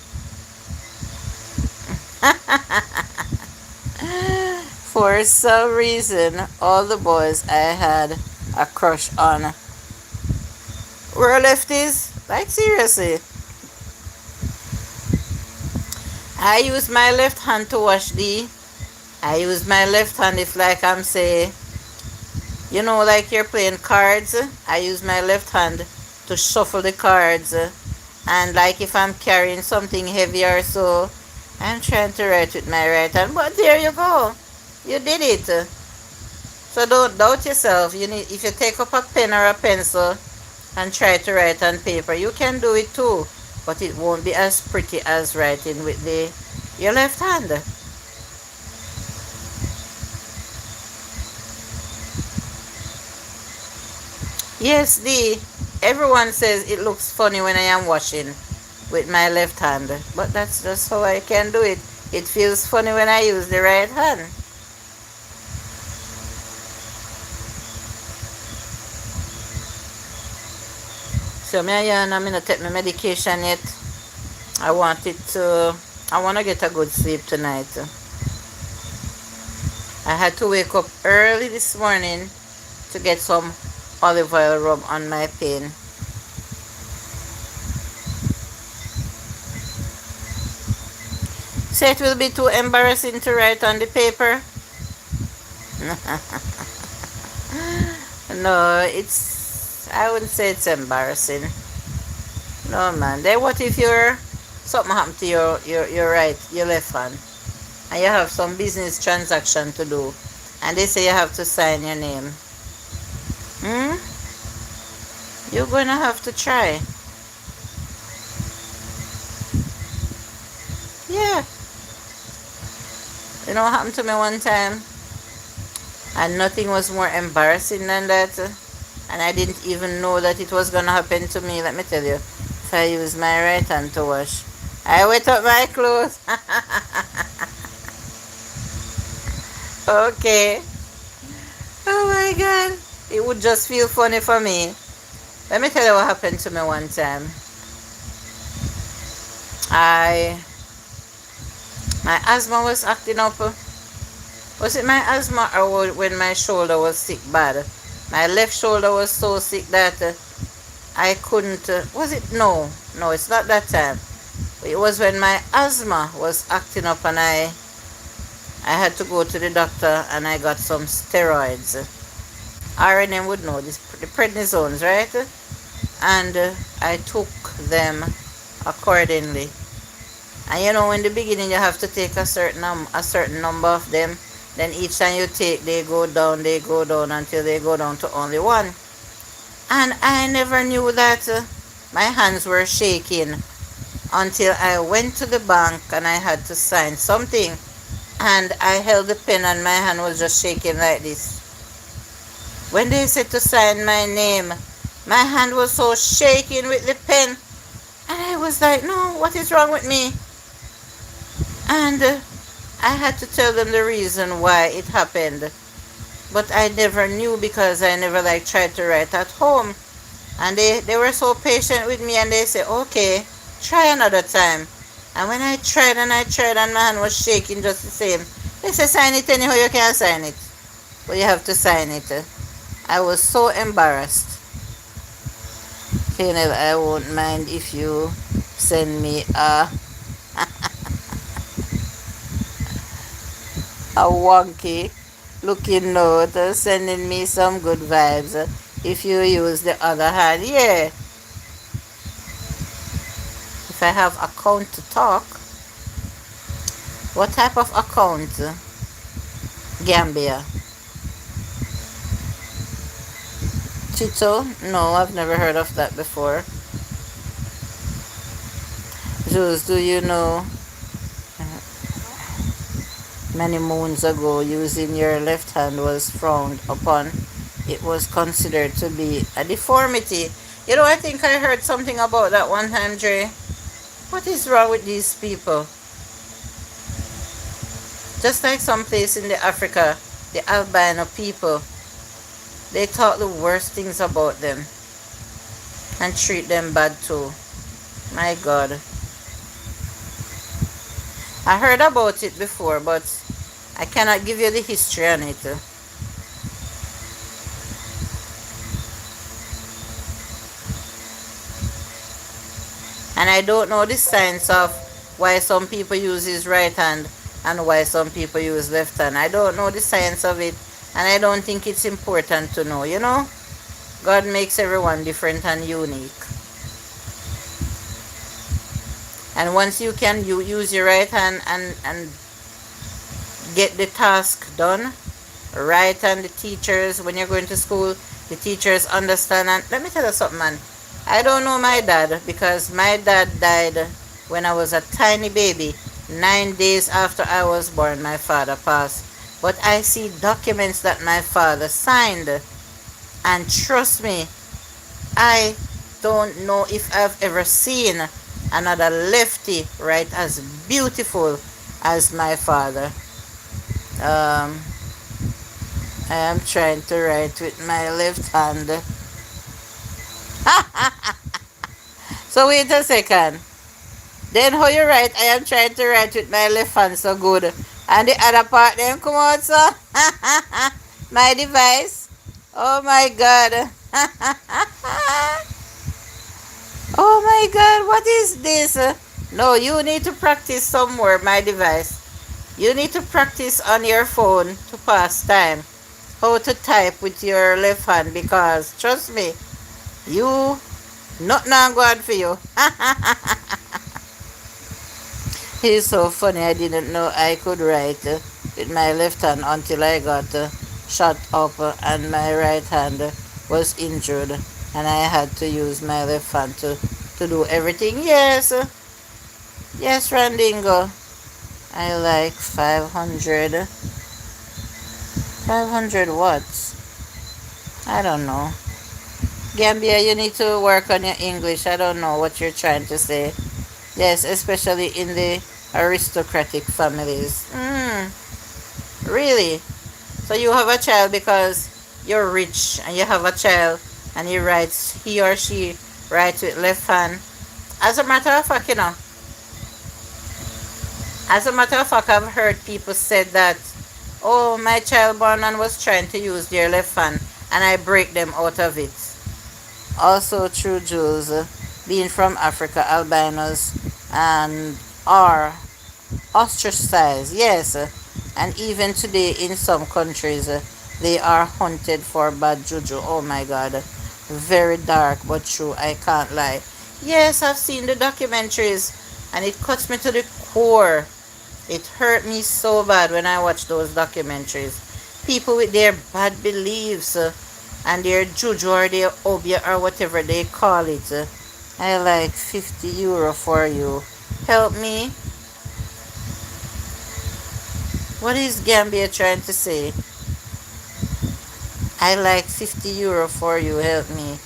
[SPEAKER 1] For some reason, all the boys I had a crush on were lefties. Like, seriously. I use my left hand to wash I use my left hand if like I'm say, you know, like you're playing cards. I use my left hand to shuffle the cards. And like if I'm carrying something heavy or so, I'm trying to write with my right hand. But there you go. You did it. So don't doubt yourself. If you take up a pen or a pencil and try to write on paper, you can do it too. But it won't be as pretty as writing with your left hand. Yes, everyone says it looks funny when I am washing with my left hand. But that's just how I can do it. It feels funny when I use the right hand. So I'm not take my medication yet. I want to get a good sleep tonight. I had to wake up early this morning to get some olive oil rub on my pain. So it will be too embarrassing to write on the paper. No, I wouldn't say it's embarrassing. No, man. Then what if something happened to your left hand, and you have some business transaction to do, and they say you have to sign your name? You're gonna have to try. Yeah. You know what happened to me one time? And nothing was more embarrassing than that. And I didn't even know that it was going to happen to me. Let me tell you, if I use my right hand to wash, I wet up my clothes. Okay. Oh my God. It would just feel funny for me. Let me tell you what happened to me one time. My asthma was acting up. Was it my asthma or when my shoulder was sick bad? My left shoulder was so sick that I couldn't. Was it? No, it's not that time. It was when my asthma was acting up and I had to go to the doctor and I got some steroids. RNM would know this, the prednisones, right? And I took them accordingly. And you know, in the beginning you have to take a certain number of them. Then each time you take, they go down until they go down to only one. And I never knew that my hands were shaking until I went to the bank and I had to sign something. And I held the pen and my hand was just shaking like this. When they said to sign my name, my hand was so shaking with the pen. And I was like, no, what is wrong with me? And I had to tell them the reason why it happened. But I never knew because I never tried to write at home. And they were so patient with me and they said, okay, try another time. And when I tried and my hand was shaking just the same, they said, sign it anyhow, you can't sign it. But you have to sign it. I was so embarrassed. Kenel, I won't mind if you send me a wonky looking note sending me some good vibes if you use the other hand. Yeah. If I have account to talk. What type of account? Gambia. Chito? No, I've never heard of that before. Jules, do you know many moons ago using your left hand was frowned upon? It was considered to be a deformity. You know, I think I heard something about that one time, Dre. What is wrong with these people? Just like some place in the Africa, the albino people, they talk the worst things about them and treat them bad too. My God. I heard about it before, but I cannot give you the history on it. And I don't know the science of why some people use his right hand and why some people use left hand. I don't know the science of it, and I don't think it's important to know, you know? God makes everyone different and unique. And once you can use your right hand and get the task done, right hand, the teachers, when you're going to school, the teachers understand. And let me tell you something, man. I don't know my dad because my dad died when I was a tiny baby. 9 days after I was born, my father passed. But I see documents that my father signed. And trust me, I don't know if I've ever seen another lefty write as beautiful as my father. I am trying to write with my left hand. So wait a second. Then how you write? I am trying to write with my left hand so good. And the other part then come out so. My device. Oh my God. Oh my God, what is this? No, you need to practice some more, my device. You need to practice on your phone to pass time. How to type with your left hand because trust me, you not now God for you. It's so funny. I didn't know I could write with my left hand until I got shot up and my right hand was injured and I had to use my left hand to do everything. Yes, yes, Randingo. I like 500 watts. I don't know. Gambia, you need to work on your English. I don't know what you're trying to say. Yes, especially in the aristocratic families. Really? So you have a child because you're rich and you have a child and he or she writes with left hand. As a matter of fact, as a matter of fact, I've heard people said that, oh, my child born and was trying to use their left hand and I break them out of it. Also true, Jules, being from Africa, albinos and are ostracized, yes, and even today in some countries they are hunted for bad juju. Oh my god, very dark but true, I can't lie. Yes, I've seen the documentaries and it cuts me to the core. It hurt me so bad when I watch those documentaries. People with their bad beliefs and their juju or their obia or whatever they call it. I like €50 for you. Help me. What is Gambia trying to say? I like €50 for you. Help me.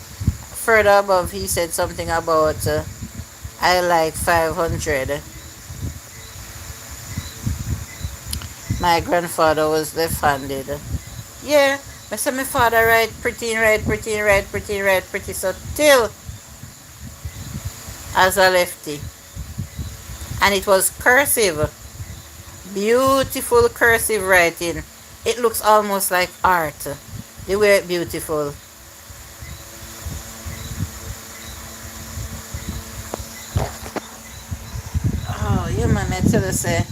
[SPEAKER 1] Further above, he said something about I like 500. My grandfather was left-handed. Yeah, I said my father write pretty, write pretty, write pretty, write pretty. So till as a lefty, and it was cursive, beautiful cursive writing. It looks almost like art. They were beautiful. Oh, yeah, man, I tell you, say,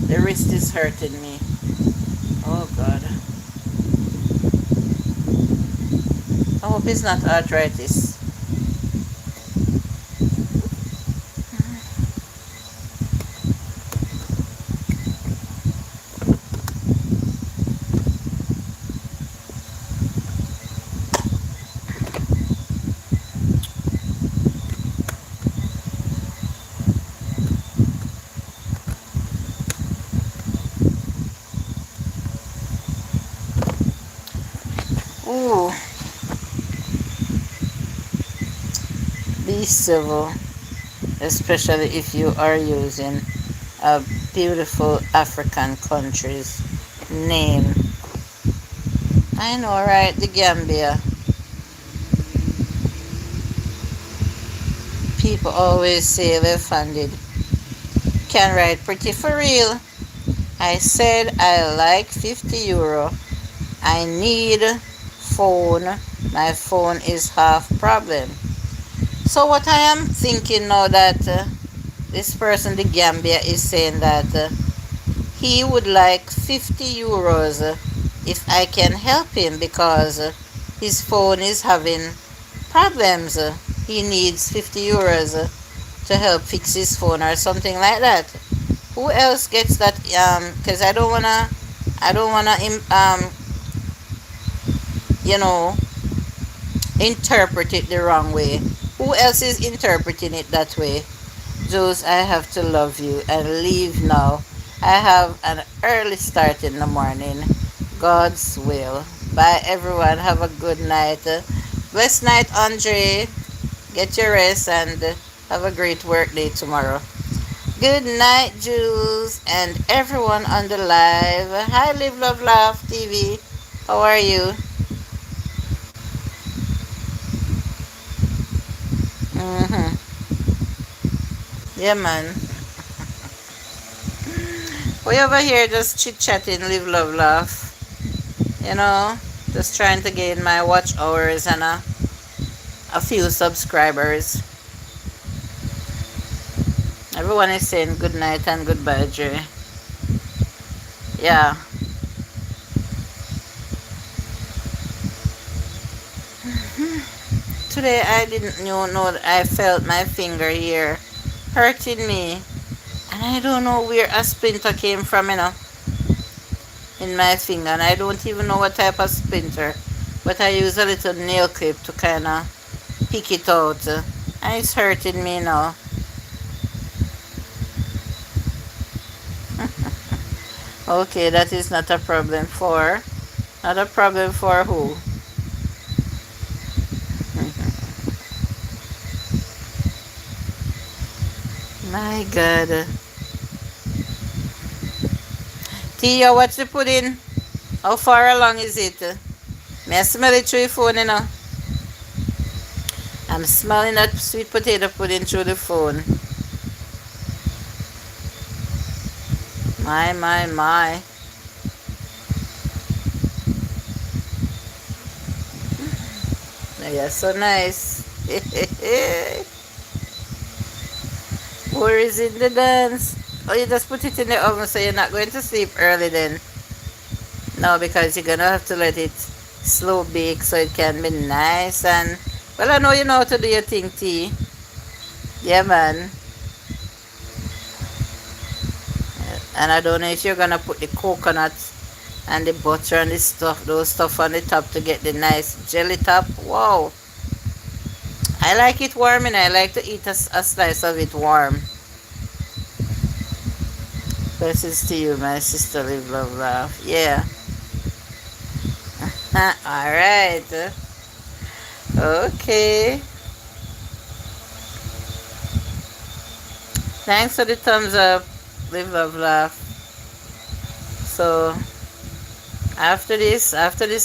[SPEAKER 1] the wrist is hurting me. Oh, God. I hope it's not arthritis. Ooh, be civil, especially if you are using a beautiful African country's name. I know, right? The Gambia. People always say left-handed can write pretty for real. I said I like €50. I need phone. My phone is half problem. So what I am thinking now that this person, the Gambia, is saying that he would like €50 if I can help him because his phone is having problems. He needs €50 to help fix his phone or something like that. Who else gets that? Because I don't wanna, you know, interpret it the wrong way. Who else is interpreting it that way? Jules, I have to love you and leave now. I have an early start in the morning. God's will. Bye, everyone. Have a good night. Blessed night, Andre. Get your rest and have a great work day tomorrow. Good night, Jules, and everyone on the live. Hi, Live, Love, Laugh TV. How are you? Yeah, man. We over here just chit chatting, live, love, laugh. You know, just trying to gain my watch hours and a few subscribers. Everyone is saying good night and goodbye, Jay. Yeah. Today I didn't know that I felt my finger here hurting me. And I don't know where a splinter came from, in my finger. And I don't even know what type of splinter. But I use a little nail clip to kind of pick it out. And it's hurting me now. Okay, that is not a problem for... Not a problem for who? My God. Tia, what's the pudding? How far along is it? May I smell it through your phone, you know? I'm smelling that sweet potato pudding through the phone. My, my, my. Yeah, so nice. Where is it, the dance? Oh, you just put it in the oven so you're not going to sleep early then. No, because you're gonna have to let it slow bake so it can be nice and well, I know you know how to do your thing, T. Yeah, man. And I don't know if you're gonna put the coconut and the butter and the stuff, those stuff on the top to get the nice jelly top. Wow. I like it warm and I like to eat a slice of it warm. Blessings to you, my sister. Live, love, laugh. Yeah. Alright. Okay. Thanks for the thumbs up. Live, love, laugh. So after this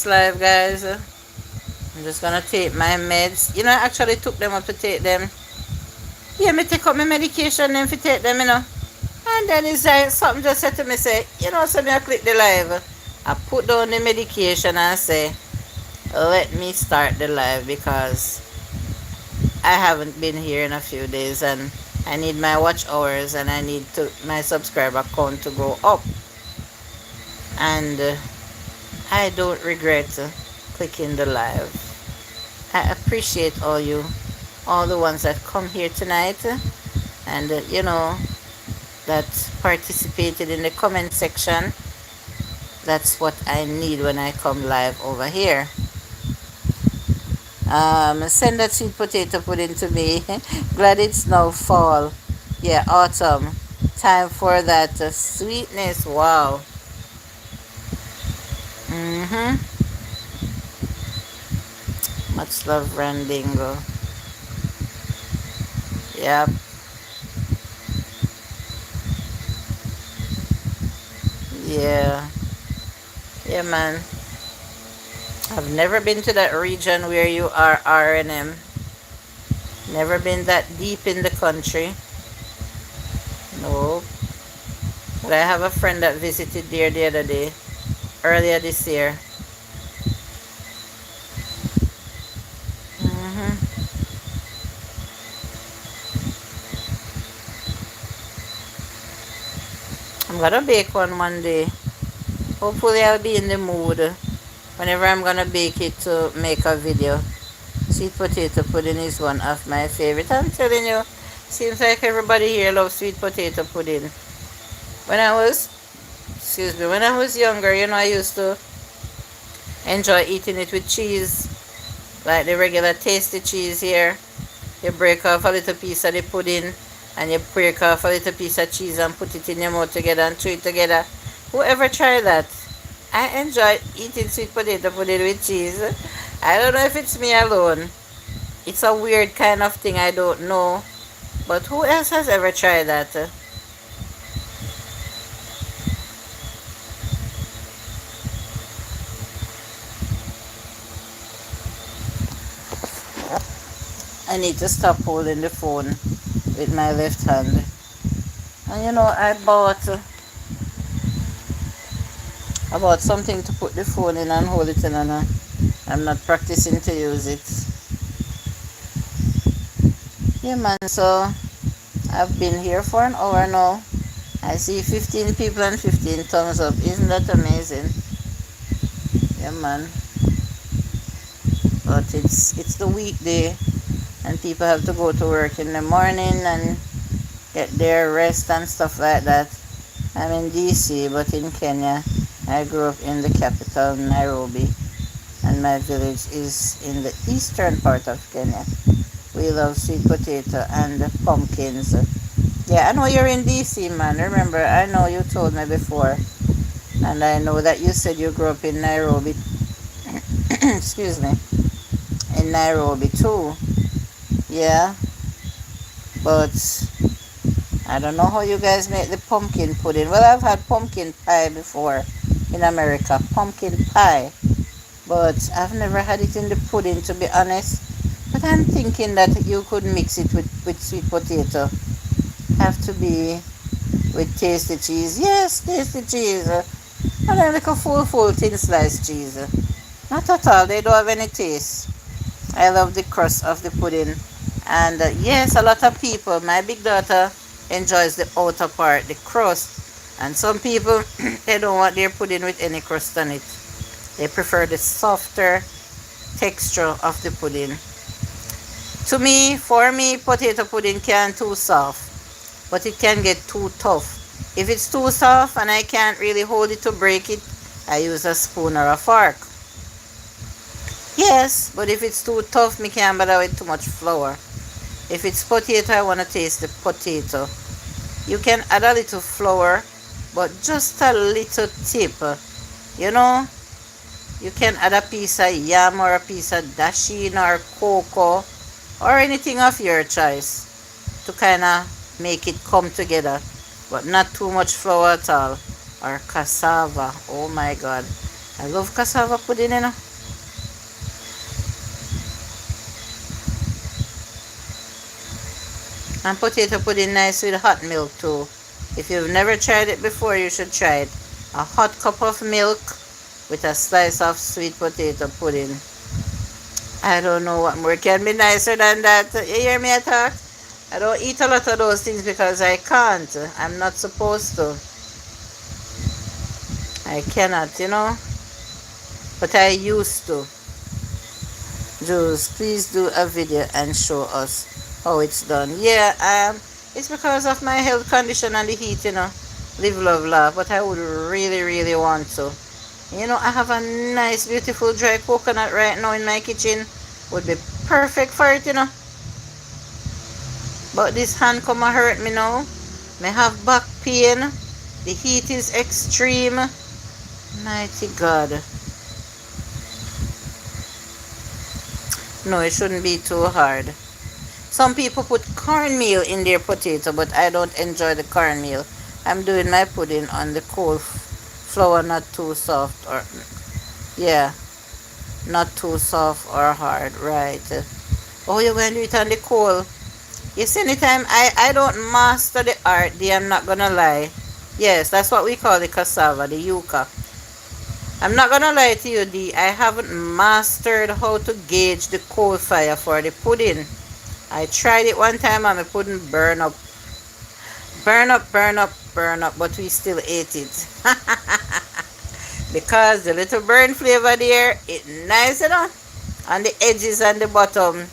[SPEAKER 1] live, guys, I'm just gonna take my meds. You know, I actually took them up to take them. Yeah, me take up my medication then to take them, you know. And then it's like something just said to me, say, you know, so me I click the live. I put down the medication and say, let me start the live because I haven't been here in a few days and I need my watch hours and I need my subscriber count to go up. And I don't regret clicking the live. I appreciate all the ones that come here tonight and you know, that participated in the comment section. That's what I need when I come live over here. Send that sweet potato pudding to me. Glad it's now fall. Yeah, autumn. Time for that sweetness. Wow. Much love, Randingo. Yep. Yeah. Yeah, man. I've never been to that region where you are, R&M. Never been that deep in the country. No. But I have a friend that visited there the other day, earlier this year. I'm gonna bake one day. Hopefully I'll be in the mood whenever I'm gonna bake it to make a video. Sweet potato pudding is one of my favorite. I'm telling you, seems like everybody here loves sweet potato pudding. When I was younger, you know, I used to enjoy eating it with cheese, like the regular tasty cheese here. You break off a little piece of the pudding and you break off a little piece of cheese and put it in your mouth together and chew it together. Whoever tried that? I enjoy eating sweet potato pudding with cheese. I don't know if it's me alone. It's a weird kind of thing, I don't know. But who else has ever tried that? I need to stop holding the phone with my left hand. And you know, I bought something to put the phone in and hold it in, and I'm not practicing to use it. Yeah, man, so I've been here for an hour now. I see 15 people and 15 thumbs up. Isn't that amazing? Yeah, man. But it's the weekday and people have to go to work in the morning and get their rest and stuff like that. I'm in DC, but in Kenya. I grew up in the capital, Nairobi, and my village is in the eastern part of Kenya. We love sweet potato and pumpkins. Yeah, I know you're in DC, man. Remember, I know you told me before. And I know that you said you grew up in Nairobi. Excuse me. In Nairobi too. Yeah. But I don't know how you guys make the pumpkin pudding. Well, I've had pumpkin pie before in America, pumpkin pie, but I've never had it in the pudding, to be honest. But I'm thinking that you could mix it with sweet potato. Have to be with tasty cheese. Yes, tasty cheese. And then like a full thin sliced cheese. Not at all. They don't have any taste. I love the crust of the pudding. And yes, a lot of people, my big daughter enjoys the outer part, the crust. And some people, they don't want their pudding with any crust on it. They prefer the softer texture of the pudding. To me, for me, potato pudding can't too soft, but it can get too tough. If it's too soft and I can't really hold it to break it, I use a spoon or a fork. Yes, but if it's too tough, me can't bother with too much flour. If it's potato, I want to taste the potato. You can add a little flour, but just a little tip. You know, you can add a piece of yam or a piece of dasheen or cocoa or anything of your choice to kind of make it come together, but not too much flour at all. Or cassava. Oh my God, I love cassava pudding, you know. And potato pudding nice with hot milk too. If you've never tried it before, you should try it. A hot cup of milk with a slice of sweet potato pudding. I don't know what more can be nicer than that. You hear me talk? I don't eat a lot of those things because I can't. I'm not supposed to. I cannot, you know. But I used to. Jules, please do a video and show us how it's done. Yeah, it's because of my health condition and the heat, you know. Live, love, laugh. But I would really, really want to. You know, I have a nice, beautiful dry coconut right now in my kitchen. Would be perfect for it, you know. But this hand come and hurt me now. May have back pain. The heat is extreme. Mighty God. No, it shouldn't be too hard. Some people put cornmeal in their potato, but I don't enjoy the cornmeal. I'm doing my pudding on the cold flour, not too soft or, yeah, not too soft or hard, right? Oh, you're going to do it on the cold. You see, anytime I don't master the art, I'm not going to lie. Yes, that's what we call the cassava, the yuca. I'm not going to lie to you, D. I haven't mastered how to gauge the coal fire for the pudding. I tried it one time and the pudding burn up. Burn up, burn up, burn up, but we still ate it. Because the little burn flavor there, it's nice enough on the edges and the bottom.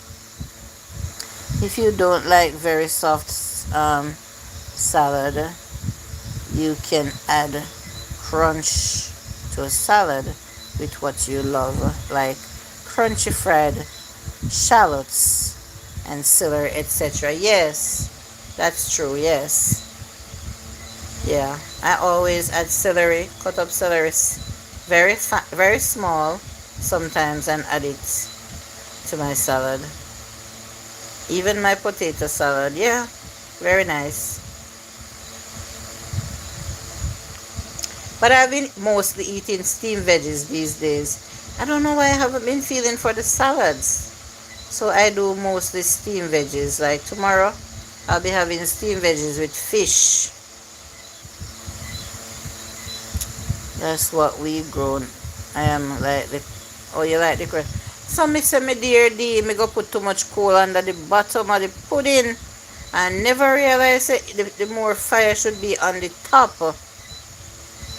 [SPEAKER 1] If you don't like very soft salad, you can add crunch to a salad with what you love, like crunchy fried shallots and celery, etc. Yes, that's true. Yes, yeah, I always add celery, cut up celery very small sometimes, and add it to my salad. Even my potato salad, yeah, very nice. But I've been mostly eating steamed veggies these days. I don't know why I haven't been feeling for the salads. So I do mostly steamed veggies. Like tomorrow, I'll be having steamed veggies with fish. That's what we've grown. I am like the, oh, you like the crust? Some me say, me dear D, me go put too much coal under the bottom of the pudding. And never realize it, the more fire should be on the top.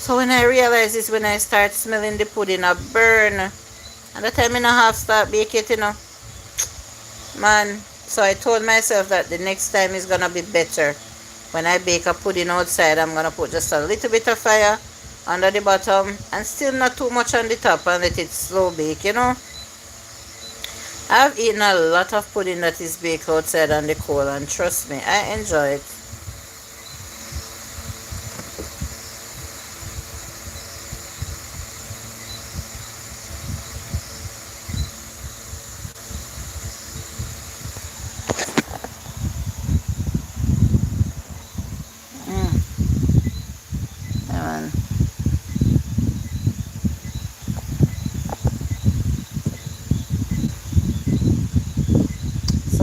[SPEAKER 1] So when I realize this, when I start smelling the pudding a burn, and the time and a half start bake it, you know. Man, so I told myself that the next time is gonna be better. When I bake a pudding outside, I'm gonna put just a little bit of fire under the bottom and still not too much on the top and let it slow bake, you know. I've eaten a lot of pudding that is baked outside on the coal, and trust me, I enjoy it.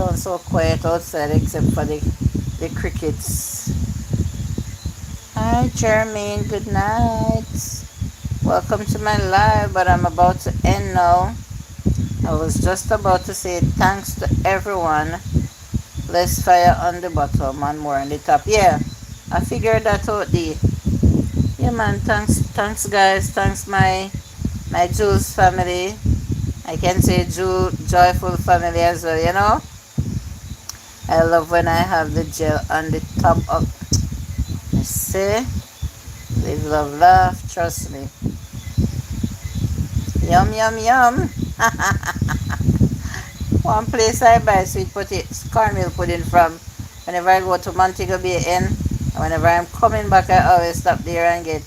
[SPEAKER 1] sounds so quiet outside except for the crickets. Hi Jermaine, good night. Welcome to my live, but I'm about to end now. I was just about to say thanks to everyone. Less fire on the bottom and more on the top. Yeah, I figured that out. Yeah man, thanks guys, thanks my Jules family. I can say joyful family as well, you know. I love when I have the gel on the top of. You see, live, love, laugh. Trust me. Yum, yum, yum. One place I buy sweet potato, cornmeal pudding from whenever I go to Montego Bay Inn. And whenever I'm coming back, I always stop there and get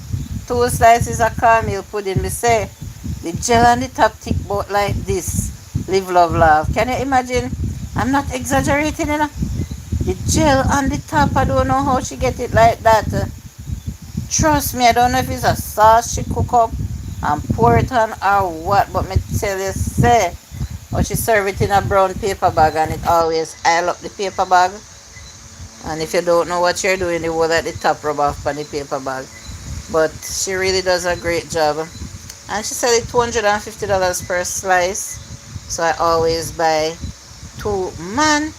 [SPEAKER 1] 2 slices of cornmeal pudding. Me say, the gel on the top thick boat like this. Live, love, laugh. Can you imagine? I'm not exaggerating, you know. The gel on the top, I don't know how she get it like that. Trust me, I don't know if it's a sauce she cook up and pour it on or what, but me tell you, say, or she serve it in a brown paper bag and it always aisle up the paper bag. And if you don't know what you're doing, you will let the top rub off on the paper bag. But she really does a great job. And she said it $250 per slice. So I always buy two. Man,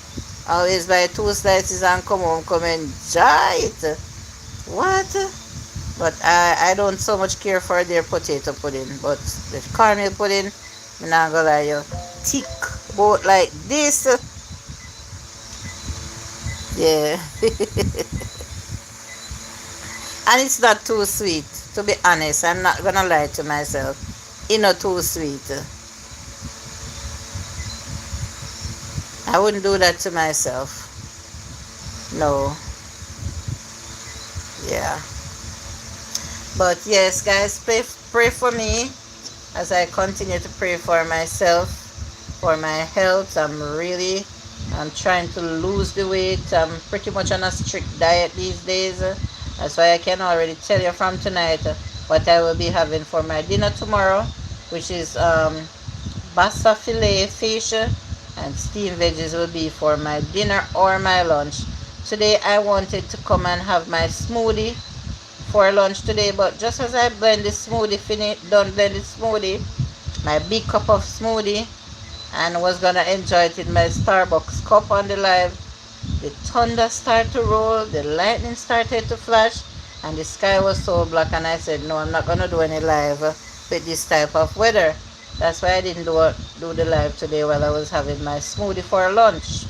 [SPEAKER 1] I always buy 2 slices and come home, come enjoy it. What? But I don't so much care for their potato pudding. But the cornmeal pudding, I'm not gonna lie you, thick, both like this. Yeah. And it's not too sweet, to be honest. I'm not gonna lie to myself. It's not too sweet. I wouldn't do that to myself. No. Yeah. But yes, guys, pray for me as I continue to pray for myself, for my health. I'm trying to lose the weight. I'm pretty much on a strict diet these days. That's why I can already tell you from tonight what I will be having for my dinner tomorrow, which is bassa filet fish and steamed veggies will be for my dinner or my lunch. Today I wanted to come and have my smoothie for lunch today, but just as I blend the smoothie, done blend the smoothie, my big cup of smoothie, and was gonna enjoy it in my Starbucks cup on the live, the thunder started to roll, the lightning started to flash, and the sky was so black, and I said, no, I'm not gonna do any live with this type of weather. That's why I didn't do the live today while I was having my smoothie for lunch.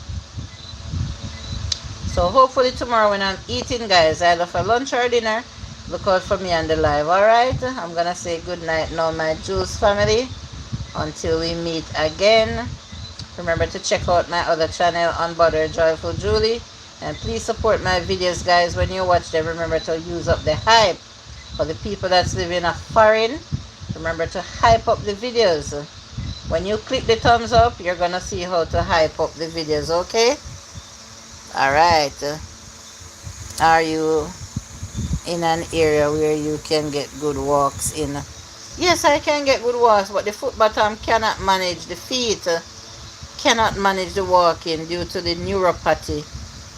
[SPEAKER 1] So hopefully tomorrow when I'm eating, guys, either for lunch or dinner, look out for me on the live. Alright, I'm gonna say good night now, my Jules family, until we meet again. Remember to check out my other channel, Unbothered Joyful Julie, and please support my videos, guys. When you watch them, remember to use up the hype. For the people that's living a foreign, remember to hype up the videos. When you click the thumbs up, you're gonna see how to hype up the videos, okay? Alright, are you in an area where you can get good walks in? Yes, I can get good walks, but the foot bottom cannot manage, the feet cannot manage the walking due to the neuropathy,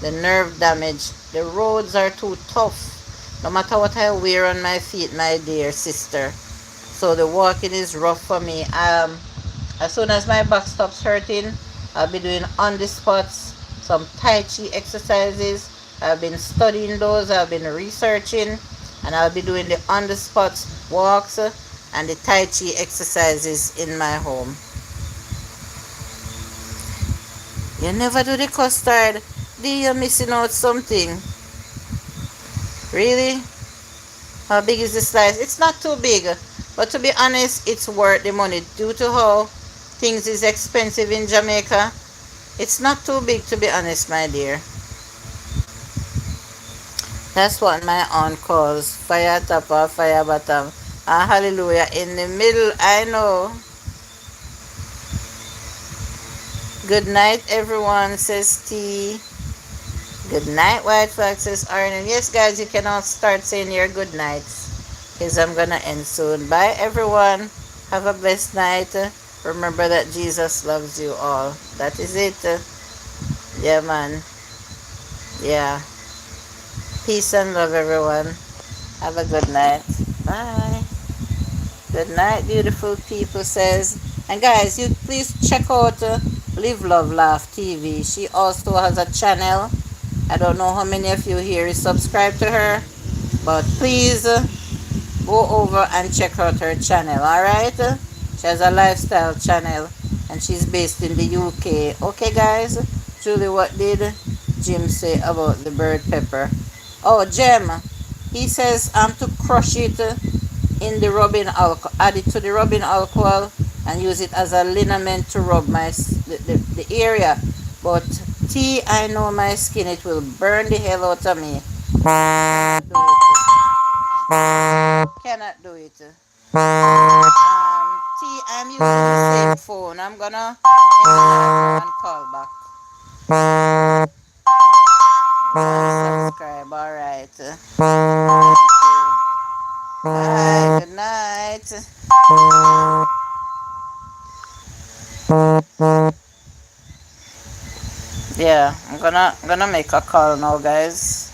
[SPEAKER 1] the nerve damage. The roads are too tough, no matter what I wear on my feet, my dear sister. So the walking is rough for me. As soon as my back stops hurting, I'll be doing on the spots some Tai Chi exercises. I've been studying those, I've been researching, and I'll be doing the on the spot walks and the Tai Chi exercises in my home. You never do the custard. Do you missing out something? Really? How big is the slice? It's not too big, but to be honest, it's worth the money due to how things is expensive in Jamaica. It's not too big, to be honest, my dear. That's what my aunt calls fire top or fire bottom. And hallelujah, in the middle, I know. Good night, everyone, says T. Good night, White Flag, says Arnon. Yes, guys, you can all start saying your good nights, because I'm going to end soon. Bye, everyone. Have a blessed night. Remember that Jesus loves you all. That is it. Yeah, man. Yeah. Peace and love, everyone. Have a good night. Bye. Good night, beautiful people. Says, and guys, you please check out Live Love Laugh TV. She also has a channel. I don't know how many of you here is subscribed to her, but please go over and check out her channel. All right? She has a lifestyle channel, and she's based in the UK. Okay, guys. Julie, what did Jim say about the bird pepper? Oh, Jem, he says to crush it in the rubbing alcohol, add it to the rubbing alcohol, and use it as a liniment to rub the area. But tea, I know my skin, it will burn the hell out of me. Cannot do it. Cannot do it. Tea, I'm using the same phone. I'm gonna end the live now and call back. Subscribe, alright. Thank you. Bye, good night. Yeah, I'm gonna make a call now, guys.